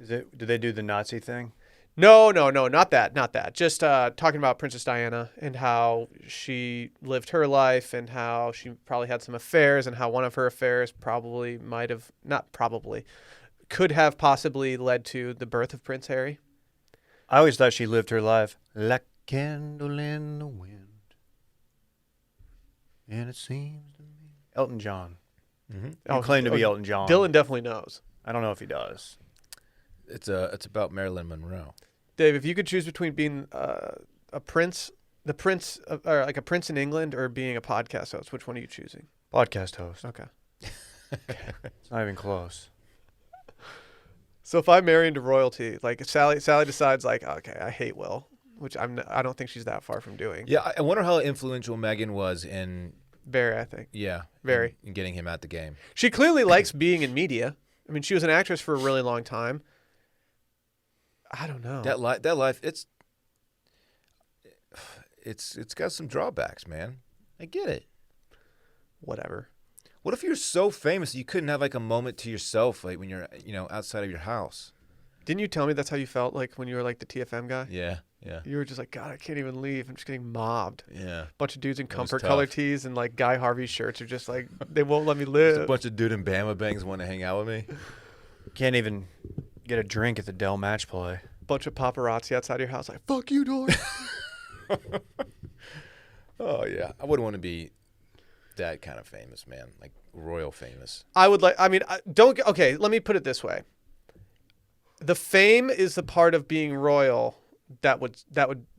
Did they do the Nazi thing? No, not that. Just talking about Princess Diana and how she lived her life and how she probably had some affairs and how one of her affairs could have possibly led to the birth of Prince Harry. I always thought she lived her life like candle in the wind. And it seems to me. Elton John. Mm-hmm. He claimed to be Elton John. Dylan definitely knows. I don't know if he does. It's about Marilyn Monroe. Dave, if you could choose between being a prince, or like a prince in England, or being a podcast host, which one are you choosing? Podcast host. Okay. It's not even close. So if I marry into royalty, like if Sally decides like, okay, I hate Will, which I don't think she's that far from doing. Yeah, I wonder how influential Meghan was in. Very, I think. Yeah, very in getting him at the game. She clearly likes being in media. I mean, she was an actress for a really long time. I don't know. That life, it's got some drawbacks, man. I get it. Whatever. What if you're so famous that you couldn't have like a moment to yourself, like when you're outside of your house? Didn't you tell me that's how you felt like when you were like the TFM guy? Yeah. You were just like, God, I can't even leave. I'm just getting mobbed. Yeah. Bunch of dudes in was comfort tough. color tees and like Guy Harvey shirts are just like, they won't let me live. Just a bunch of dude in Bama bangs want to hang out with me. Can't even get a drink at the Dell Match Play. bunch of paparazzi outside your house, like, fuck you, Dory. Oh yeah, I wouldn't want to be that kind of famous, man. Like royal famous. I would like. I mean, don't. Okay, let me put it this way. The fame is the part of being royal that would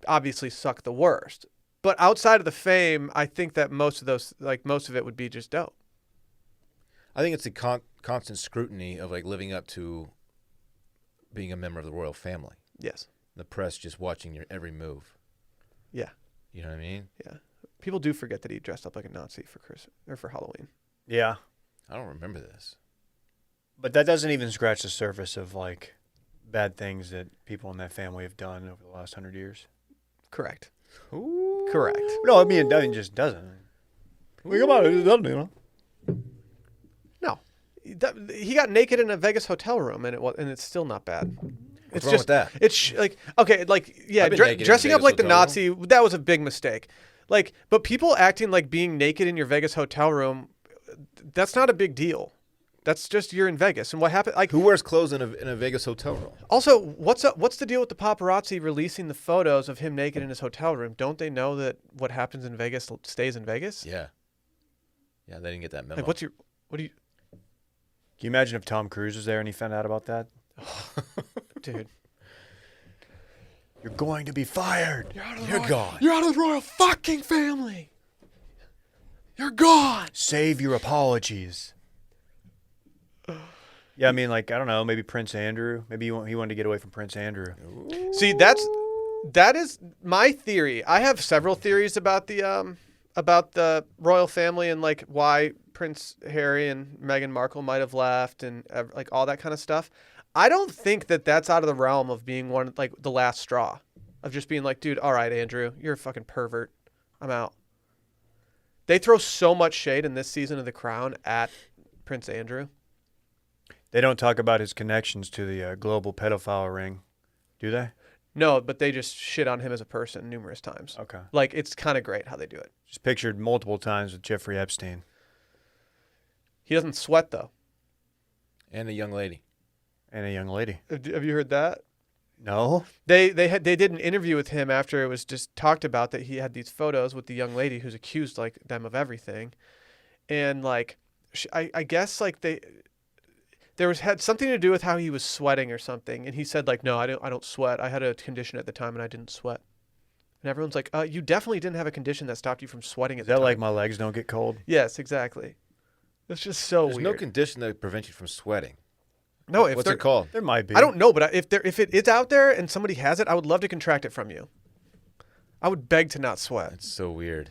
obviously suck the worst. But outside of the fame, I think that most of it would be just dope. I think it's the constant scrutiny of like living up to being a member of the royal family. Yes. The press just watching your every move. Yeah. You know what I mean? Yeah. People do forget that he dressed up like a Nazi for Christmas or for Halloween. Yeah. I don't remember this. But that doesn't even scratch the surface of like bad things that people in that family have done over the last 100 years. Correct. Ooh. Correct. No, I mean, it just doesn't. Think about it. It doesn't, you know. No. He got naked in a Vegas hotel room, and it's still not bad. What's wrong with that? It's like, okay, like, yeah, I've been naked in dressing up Vegas like the hotel Nazi, that was a big mistake. Like, but people acting like being naked in your Vegas hotel room, that's not a big deal. That's just you're in Vegas. And what happened? Like, Who wears clothes in a Vegas hotel room? also, what's the deal with the paparazzi releasing the photos of him naked in his hotel room? Don't they know that what happens in Vegas stays in Vegas? Yeah. Yeah, they didn't get that memo. Like, what do you? Can you imagine if Tom Cruise was there and he found out about that? Dude. You're going to be fired. You're gone. You're out of the royal fucking family. You're gone. Save your apologies. Yeah, I mean, like, I don't know, maybe Prince Andrew. Maybe he wanted to get away from Prince Andrew. See, that is my theory. I have several theories about the royal family and like why Prince Harry and Meghan Markle might have left and like all that kind of stuff. I don't think that that's out of the realm of being one like the last straw, of just being like, dude, all right, Andrew, you're a fucking pervert. I'm out. They throw so much shade in this season of The Crown at Prince Andrew. They don't talk about his connections to the global pedophile ring, do they? No, but they just shit on him as a person numerous times. Okay. Like, it's kind of great how they do it. Just pictured multiple times with Jeffrey Epstein. He doesn't sweat, though. And a young lady. And a young lady. Have you heard that? No. They did an interview with him after it was just talked about that he had these photos with the young lady who's accused like them of everything, and like I guess like had something to do with how he was sweating or something, and he said like, no, I don't sweat. I had a condition at the time and I didn't sweat. And everyone's like, you definitely didn't have a condition that stopped you from sweating at the Is that time. like my legs don't get cold? Yes, exactly. It's just so There's weird. no condition that prevents you from sweating. No, What's it called? There might be. I don't know, but if it's out there and somebody has it, I would love to contract it from you. I would beg to not sweat. It's so weird.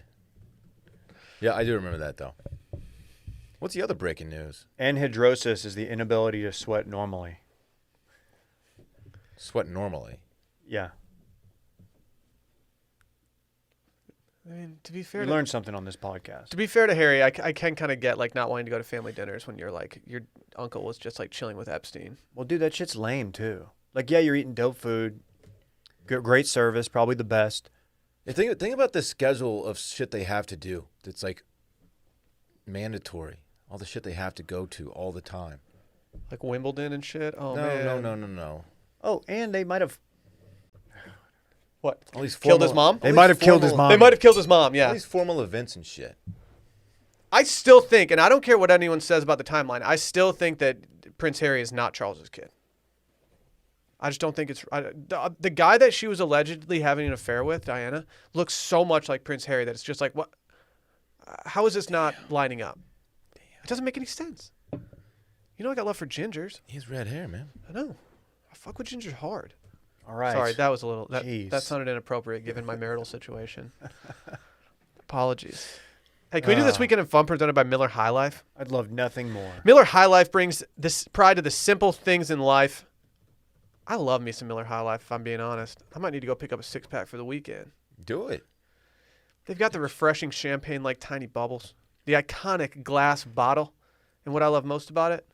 Yeah, I do remember that though. What's the other breaking news? Anhidrosis is the inability to sweat normally. Sweat normally. Yeah. I mean, to be fair, You learned something on this podcast. to be fair to Harry, I can kind of get like not wanting to go to family dinners when you're like your uncle was just like chilling with Epstein. Well, dude, that shit's lame too. Like, yeah, you're eating dope food, great service, probably the best. Yeah, think about the schedule of shit they have to do. That's like mandatory. All the shit they have to go to all the time. Like Wimbledon and shit. Oh man. No. Oh, and they might have. What? All these Killed his mom? They might have killed his mom. They might have killed his mom. All Yeah. these formal events and shit. I still think, and I don't care what anyone says about the timeline, I still think that Prince Harry is not Charles's kid. I just don't think it's the guy that she was allegedly having an affair with, Diana, looks so much like Prince Harry that it's just like, what? How is this not lining up? It doesn't make any sense. You know, I got love for gingers. He has red hair, man. I know. I fuck with gingers hard. All right. Sorry, that was a little. Jeez. That sounded inappropriate given my marital situation. Apologies. Hey, can we do this weekend in fun presented by Miller High Life? I'd love nothing more. Miller High Life brings this pride to the simple things in life. I love me some Miller High Life, if I'm being honest. I might need to go pick up a 6-pack for the weekend. Do it. They've got the refreshing champagne like tiny bubbles, the iconic glass bottle, and what I love most about it,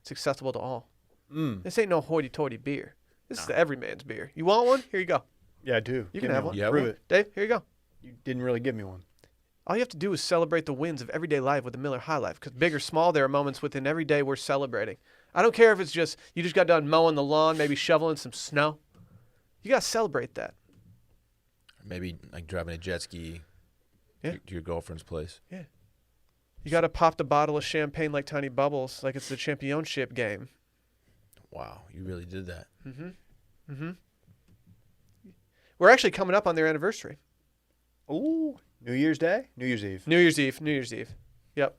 it's accessible to all. This ain't no hoity-toity beer. This is the everyman's beer. You want one? Here you go. Yeah, I do. You Give can me have one. Yeah, Prove one? it. Dave, here you go. You didn't really give me one. All you have to do is celebrate the wins of everyday life with the Miller High Life. Because big or small, there are moments within every day we're celebrating. I don't care if it's just you just got done mowing the lawn, maybe shoveling some snow. You got to celebrate that. Maybe like driving a jet ski to your girlfriend's place. Yeah. You got to pop the bottle of champagne like tiny bubbles, like it's the championship game. Wow, you really did that. We're actually coming up on their anniversary. Ooh, New Year's Day? New Year's Eve. New Year's Eve. Yep.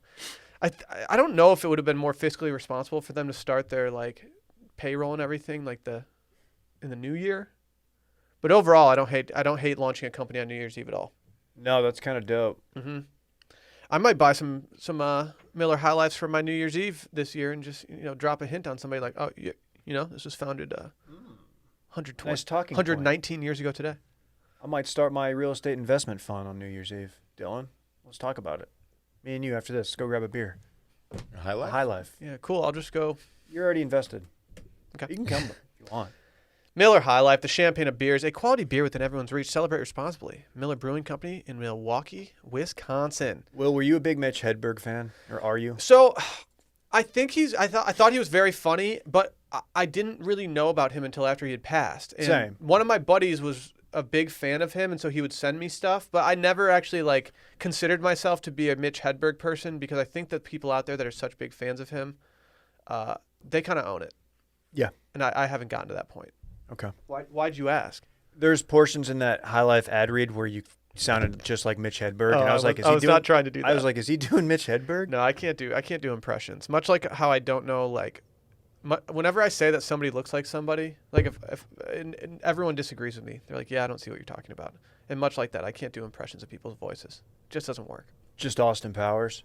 I don't know if it would have been more fiscally responsible for them to start their like payroll and everything like in the new year. But overall, I don't hate launching a company on New Year's Eve at all. No, that's kind of dope. I might buy some Miller High Lifes for my New Year's Eve this year and just drop a hint on somebody like, oh, this was founded 120, Nice talking 119 years ago today. I might start my real estate investment fund on New Year's Eve. Dylan, let's talk about it. Me and you after this. Let's go grab a beer. High Life? High Life. Yeah, cool. I'll just go. You're already invested. Okay. You can come if you want. Miller High Life, the champagne of beers, a quality beer within everyone's reach. Celebrate responsibly. Miller Brewing Company in Milwaukee, Wisconsin. Will, were you a big Mitch Hedberg fan, or are you? So, I think I thought he was very funny, but I didn't really know about him until after he had passed. And Same. One of my buddies was a big fan of him, and so he would send me stuff, but I never actually considered myself to be a Mitch Hedberg person because I think that people out there that are such big fans of him, they kind of own it. Yeah. And I haven't gotten to that point. Okay. Why'd you ask? There's portions in that High Life ad read where you sounded just like Mitch Hedberg, and I was like, I was not trying to do that. I was like, is he doing Mitch Hedberg? No, I can't do impressions. Much like how I don't know, whenever I say that somebody looks like somebody, and everyone disagrees with me. They're like, yeah, I don't see what you're talking about. And much like that, I can't do impressions of people's voices. It just doesn't work. Just Austin Powers.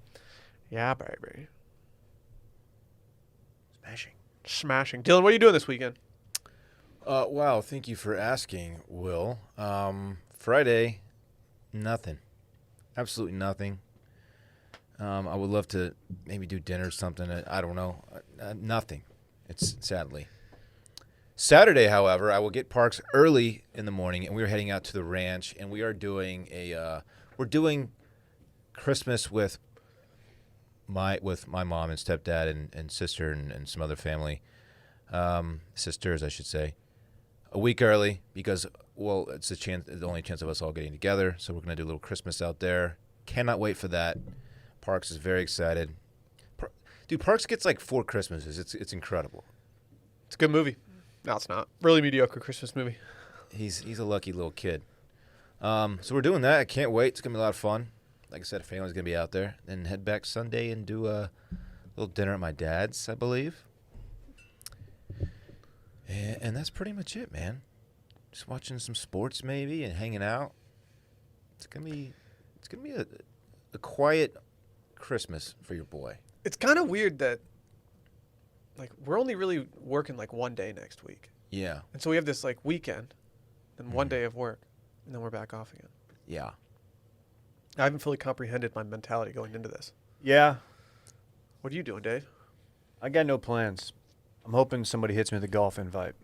Yeah, baby. Smashing. Dylan, what are you doing this weekend? Wow, thank you for asking, Will. Friday, nothing. Absolutely nothing. I would love to maybe do dinner or something. I don't know. Nothing. It's sadly. Saturday, however, I will get Parks early in the morning, and we are heading out to the ranch, and we are doing we're doing Christmas with my mom and stepdad and sister and some other family, sisters, I should say, a week early because, well, it's the only chance of us all getting together. So we're gonna do a little Christmas out there. Cannot wait for that. Parks is very excited. Dude, Parks gets 4 Christmases. It's incredible. It's a good movie. No, it's not. Really mediocre Christmas movie. He's a lucky little kid. So we're doing that. I can't wait. It's gonna be a lot of fun. Like I said, the family's gonna be out there. Then head back Sunday and do a little dinner at my dad's, I believe. And that's pretty much it, man. Just watching some sports maybe and hanging out. It's gonna be a quiet Christmas for your boy. It's kind of weird that we're only really working one day next week. Yeah. And so we have this weekend, then one day of work, and then we're back off again. Yeah. I haven't fully comprehended my mentality going into this. Yeah. What are you doing, Dave? I got no plans. I'm hoping somebody hits me with a golf invite.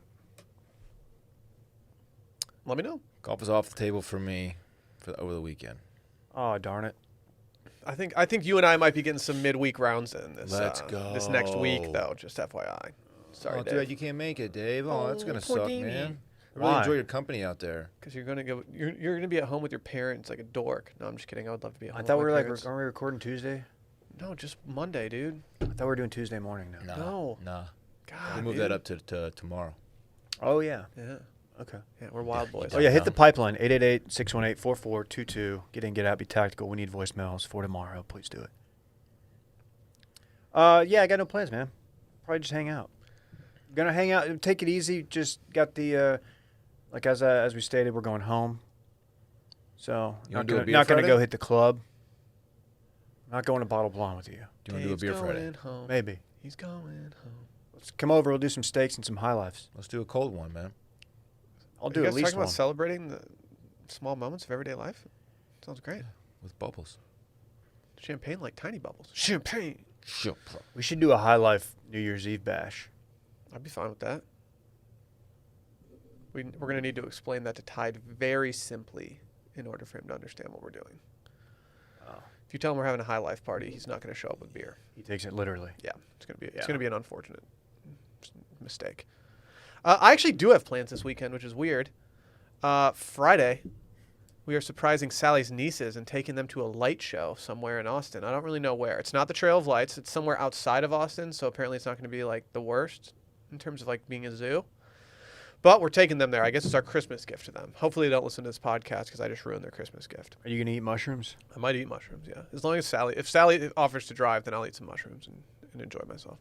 Let me know. Golf is off the table for me over the weekend. Oh, darn it. I think you and I might be getting some midweek rounds in this. Let's go. This next week, though. Just FYI. Sorry, Dave. Dude, you can't make it, Dave. Oh, that's gonna poor suck, Davey. man. I Why? really enjoy your company out there. Because you're gonna be at home with your parents like a dork. No, I'm just kidding. I would love to be at home. I thought we with were my parents. aren't we recording Tuesday? No, just Monday, dude. I thought we were doing Tuesday morning now. No. Nah. God, We move dude. that up to tomorrow. Oh, yeah. Yeah. Okay. Yeah, we're wild boys. Oh, yeah, hit the pipeline, 888-618-4422. Get in, get out, be tactical. We need voicemails for tomorrow. Please do it. Yeah, I got no plans, man. Probably just hang out. Gonna hang out, take it easy. Just got the, as we stated, we're going home. So, You not wanna do a gonna, beer not gonna Friday? go hit the club. Not going to Bottle Blonde with you. Do you want to do a Dave's beer going Friday? home. Maybe. He's going home. Let's come over. We'll do some steaks and some high lives. Let's do a cold one, man. I'll Are do you at guys least talking one. about celebrating the small moments of everyday life? Sounds great. With bubbles. Champagne like tiny bubbles. Champagne. Sure. We should do a high life New Year's Eve bash. I'd be fine with that. We're going to need to explain that to Tide very simply in order for him to understand what we're doing. If you tell him we're having a high life party, he's not going to show up with beer. He takes it literally. Yeah, it's going to be Yeah. it's going to be an unfortunate mistake. I actually do have plans this weekend, which is weird. Friday, we are surprising Sally's nieces and taking them to a light show somewhere in Austin. I don't really know where. It's not the Trail of Lights. It's somewhere outside of Austin, so apparently it's not going to be like the worst in terms of like being a zoo. But we're taking them there. I guess it's our Christmas gift to them. Hopefully they don't listen to this podcast because I just ruined their Christmas gift. Are you gonna eat mushrooms? I might eat mushrooms, yeah. As long as if Sally offers to drive, then I'll eat some mushrooms and enjoy myself.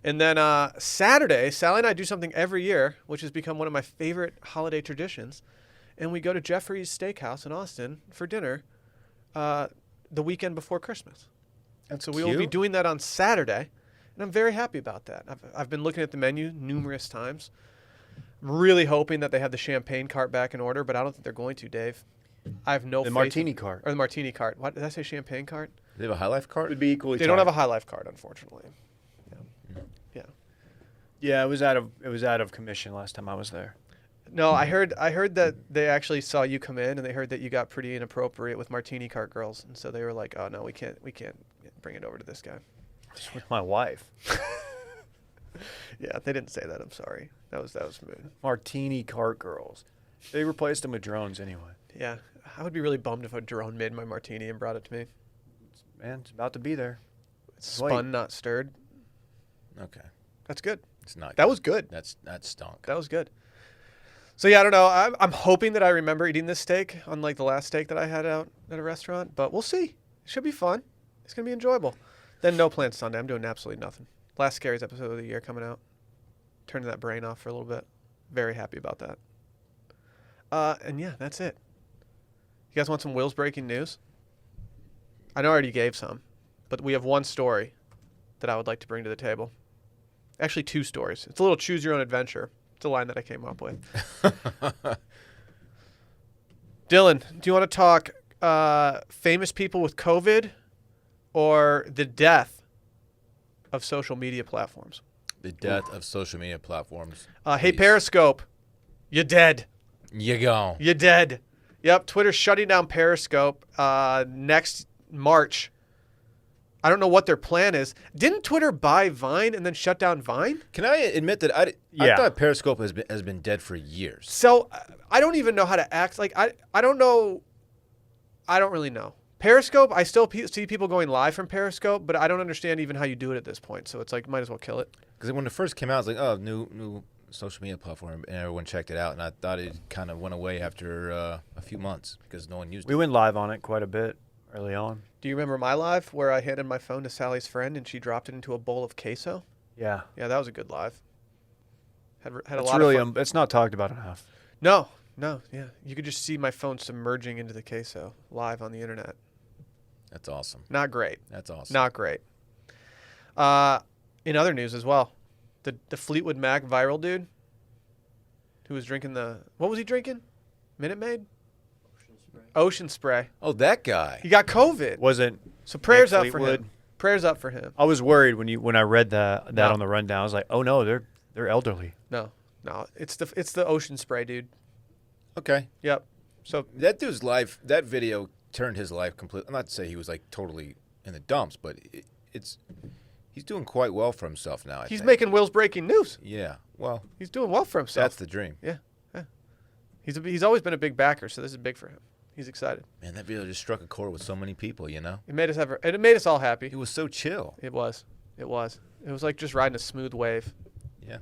And then Saturday, Sally and I do something every year, which has become one of my favorite holiday traditions. And we go to Jeffrey's Steakhouse in Austin for dinner the weekend before Christmas. And so we will be doing that on Saturday. And I'm very happy about that. I've been looking at the menu numerous times. I'm really hoping that they have the champagne cart back in order, but I don't think they're going to, Dave. I have no faith. The martini cart. Or the martini cart. What did I say? Champagne cart? They have a High Life cart? Would be equally. They don't have a High Life cart, unfortunately. Yeah. Yeah, it was out of commission last time I was there. No, I heard that they actually saw you come in and they heard that you got pretty inappropriate with martini cart girls, and so they were like, "Oh no, we can't bring it over to this guy." Just with my wife. Yeah, they didn't say that. I'm sorry. That was rude. Martini cart girls. They replaced them with drones anyway. Yeah, I would be really bummed if a drone made my martini and brought it to me. Man, it's about to be there. It's spun, not stirred. Okay. That's good. It's not. That was good. That stunk. That was good. So yeah, I don't know. I'm hoping that I remember eating this steak, unlike the last steak that I had out at a restaurant. But we'll see. It should be fun. It's gonna be enjoyable. Then no plans Sunday. I'm doing absolutely nothing. Last Scary's episode of the year coming out. Turning that brain off for a little bit. Very happy about that. And yeah, that's it. You guys want some Will's breaking news? I know I already gave some, but we have one story that I would like to bring to the table. Actually, two stories. It's a little choose your own adventure. It's a line that I came up with. Dylan, do you want to talk famous people with COVID or the death of social media platforms? The death of social media platforms. Hey, Periscope, you're dead. You go. You're dead. Yep, Twitter's shutting down Periscope next March. I don't know what their plan is. Didn't Twitter buy Vine and then shut down Vine? Can I admit that I thought Periscope has been dead for years. So I don't even know how to act. Like I don't know. I don't really know. Periscope, I still see people going live from Periscope, but I don't understand even how you do it at this point. So it's like, might as well kill it. Because when it first came out, it's like, oh, new social media platform, and everyone checked it out. And I thought it kind of went away after a few months because no one used it. We went live on it quite a bit early on. Do you remember my live where I handed my phone to Sally's friend and she dropped it into a bowl of queso? Yeah. Yeah, that was a good live. Had a It's lot really of fun. it's not talked about enough. No, yeah. You could just see my phone submerging into the queso live on the internet. That's awesome. Not great. That's awesome. Not great. In other news as well, the Fleetwood Mac viral dude who was drinking what was he drinking? Minute Maid? Ocean Spray. Oh, that guy. He got COVID. Wasn't So prayers Nick up for Fleetwood? him. Prayers up for him. I was worried when I read that No. on the rundown. I was like, oh no, they're elderly. No. It's the Ocean Spray dude. Okay. Yep. So That dude's life, that video turned his life completely. I'm not to say he was like totally in the dumps, but he's doing quite well for himself now. I he's think. making Will's breaking news. Yeah. Well, He's doing well for himself. that's the dream. Yeah. He's always been a big backer, so this is big for him. He's excited. Man, that video just struck a chord with so many people. You know, It made us all happy. it was so chill. It was like just riding a smooth wave. Yeah.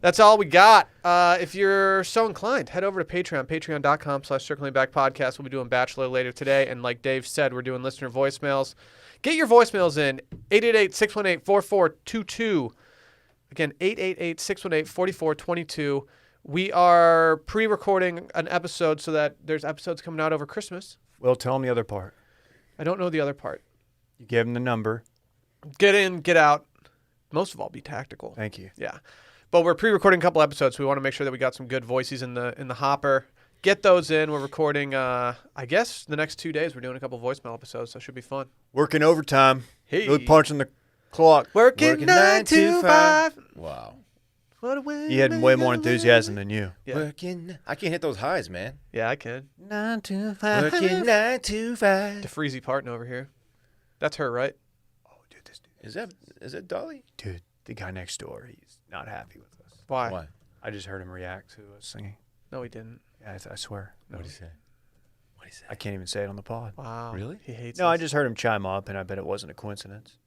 That's all we got. If you're so inclined, head over to Patreon, patreon.com/circlingbackpodcast. We'll be doing Bachelor later today. And like Dave said, we're doing listener voicemails. Get your voicemails in, 888-618-4422. Again, 888-618-4422. We are pre-recording an episode so that there's episodes coming out over Christmas. Well, tell them the other part. I don't know the other part. You gave them the number. Get in, get out. Most of all, be tactical. Thank you. Yeah. But we're pre-recording a couple episodes, so we want to make sure that we got some good voices in the hopper. Get those in. We're recording, I guess, the next 2 days. We're doing a couple voicemail episodes, so it should be fun. Working overtime. Hey. Really punching the clock. Working 9 to 5. Wow. What a way. He had way more enthusiasm than you. Yeah. Working. I can't hit those highs, man. Yeah, I can. 9 to 5. Working 9 to 5. DeFreezy Parton over here. That's her, right? Oh, dude, this dude. Is that Dolly? Dude, the guy next door, he's not happy with us. Why? Why? I just heard him react to us singing. No, he didn't. Yeah, I swear. What did he say? What did he say? I can't even say it on the pod. Wow. Really? He hates No, us. I just heard him chime up, and I bet it wasn't a coincidence.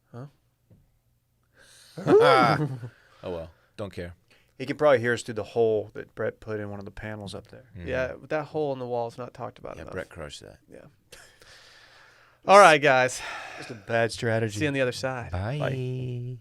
Oh well, don't care. He can probably hear us through the hole that Brett put in one of the panels up there. Yeah, that hole in the wall is not talked about Yeah, enough. Brett crushed that. Yeah. All right, guys. Just a bad strategy. See you on the other side. Bye.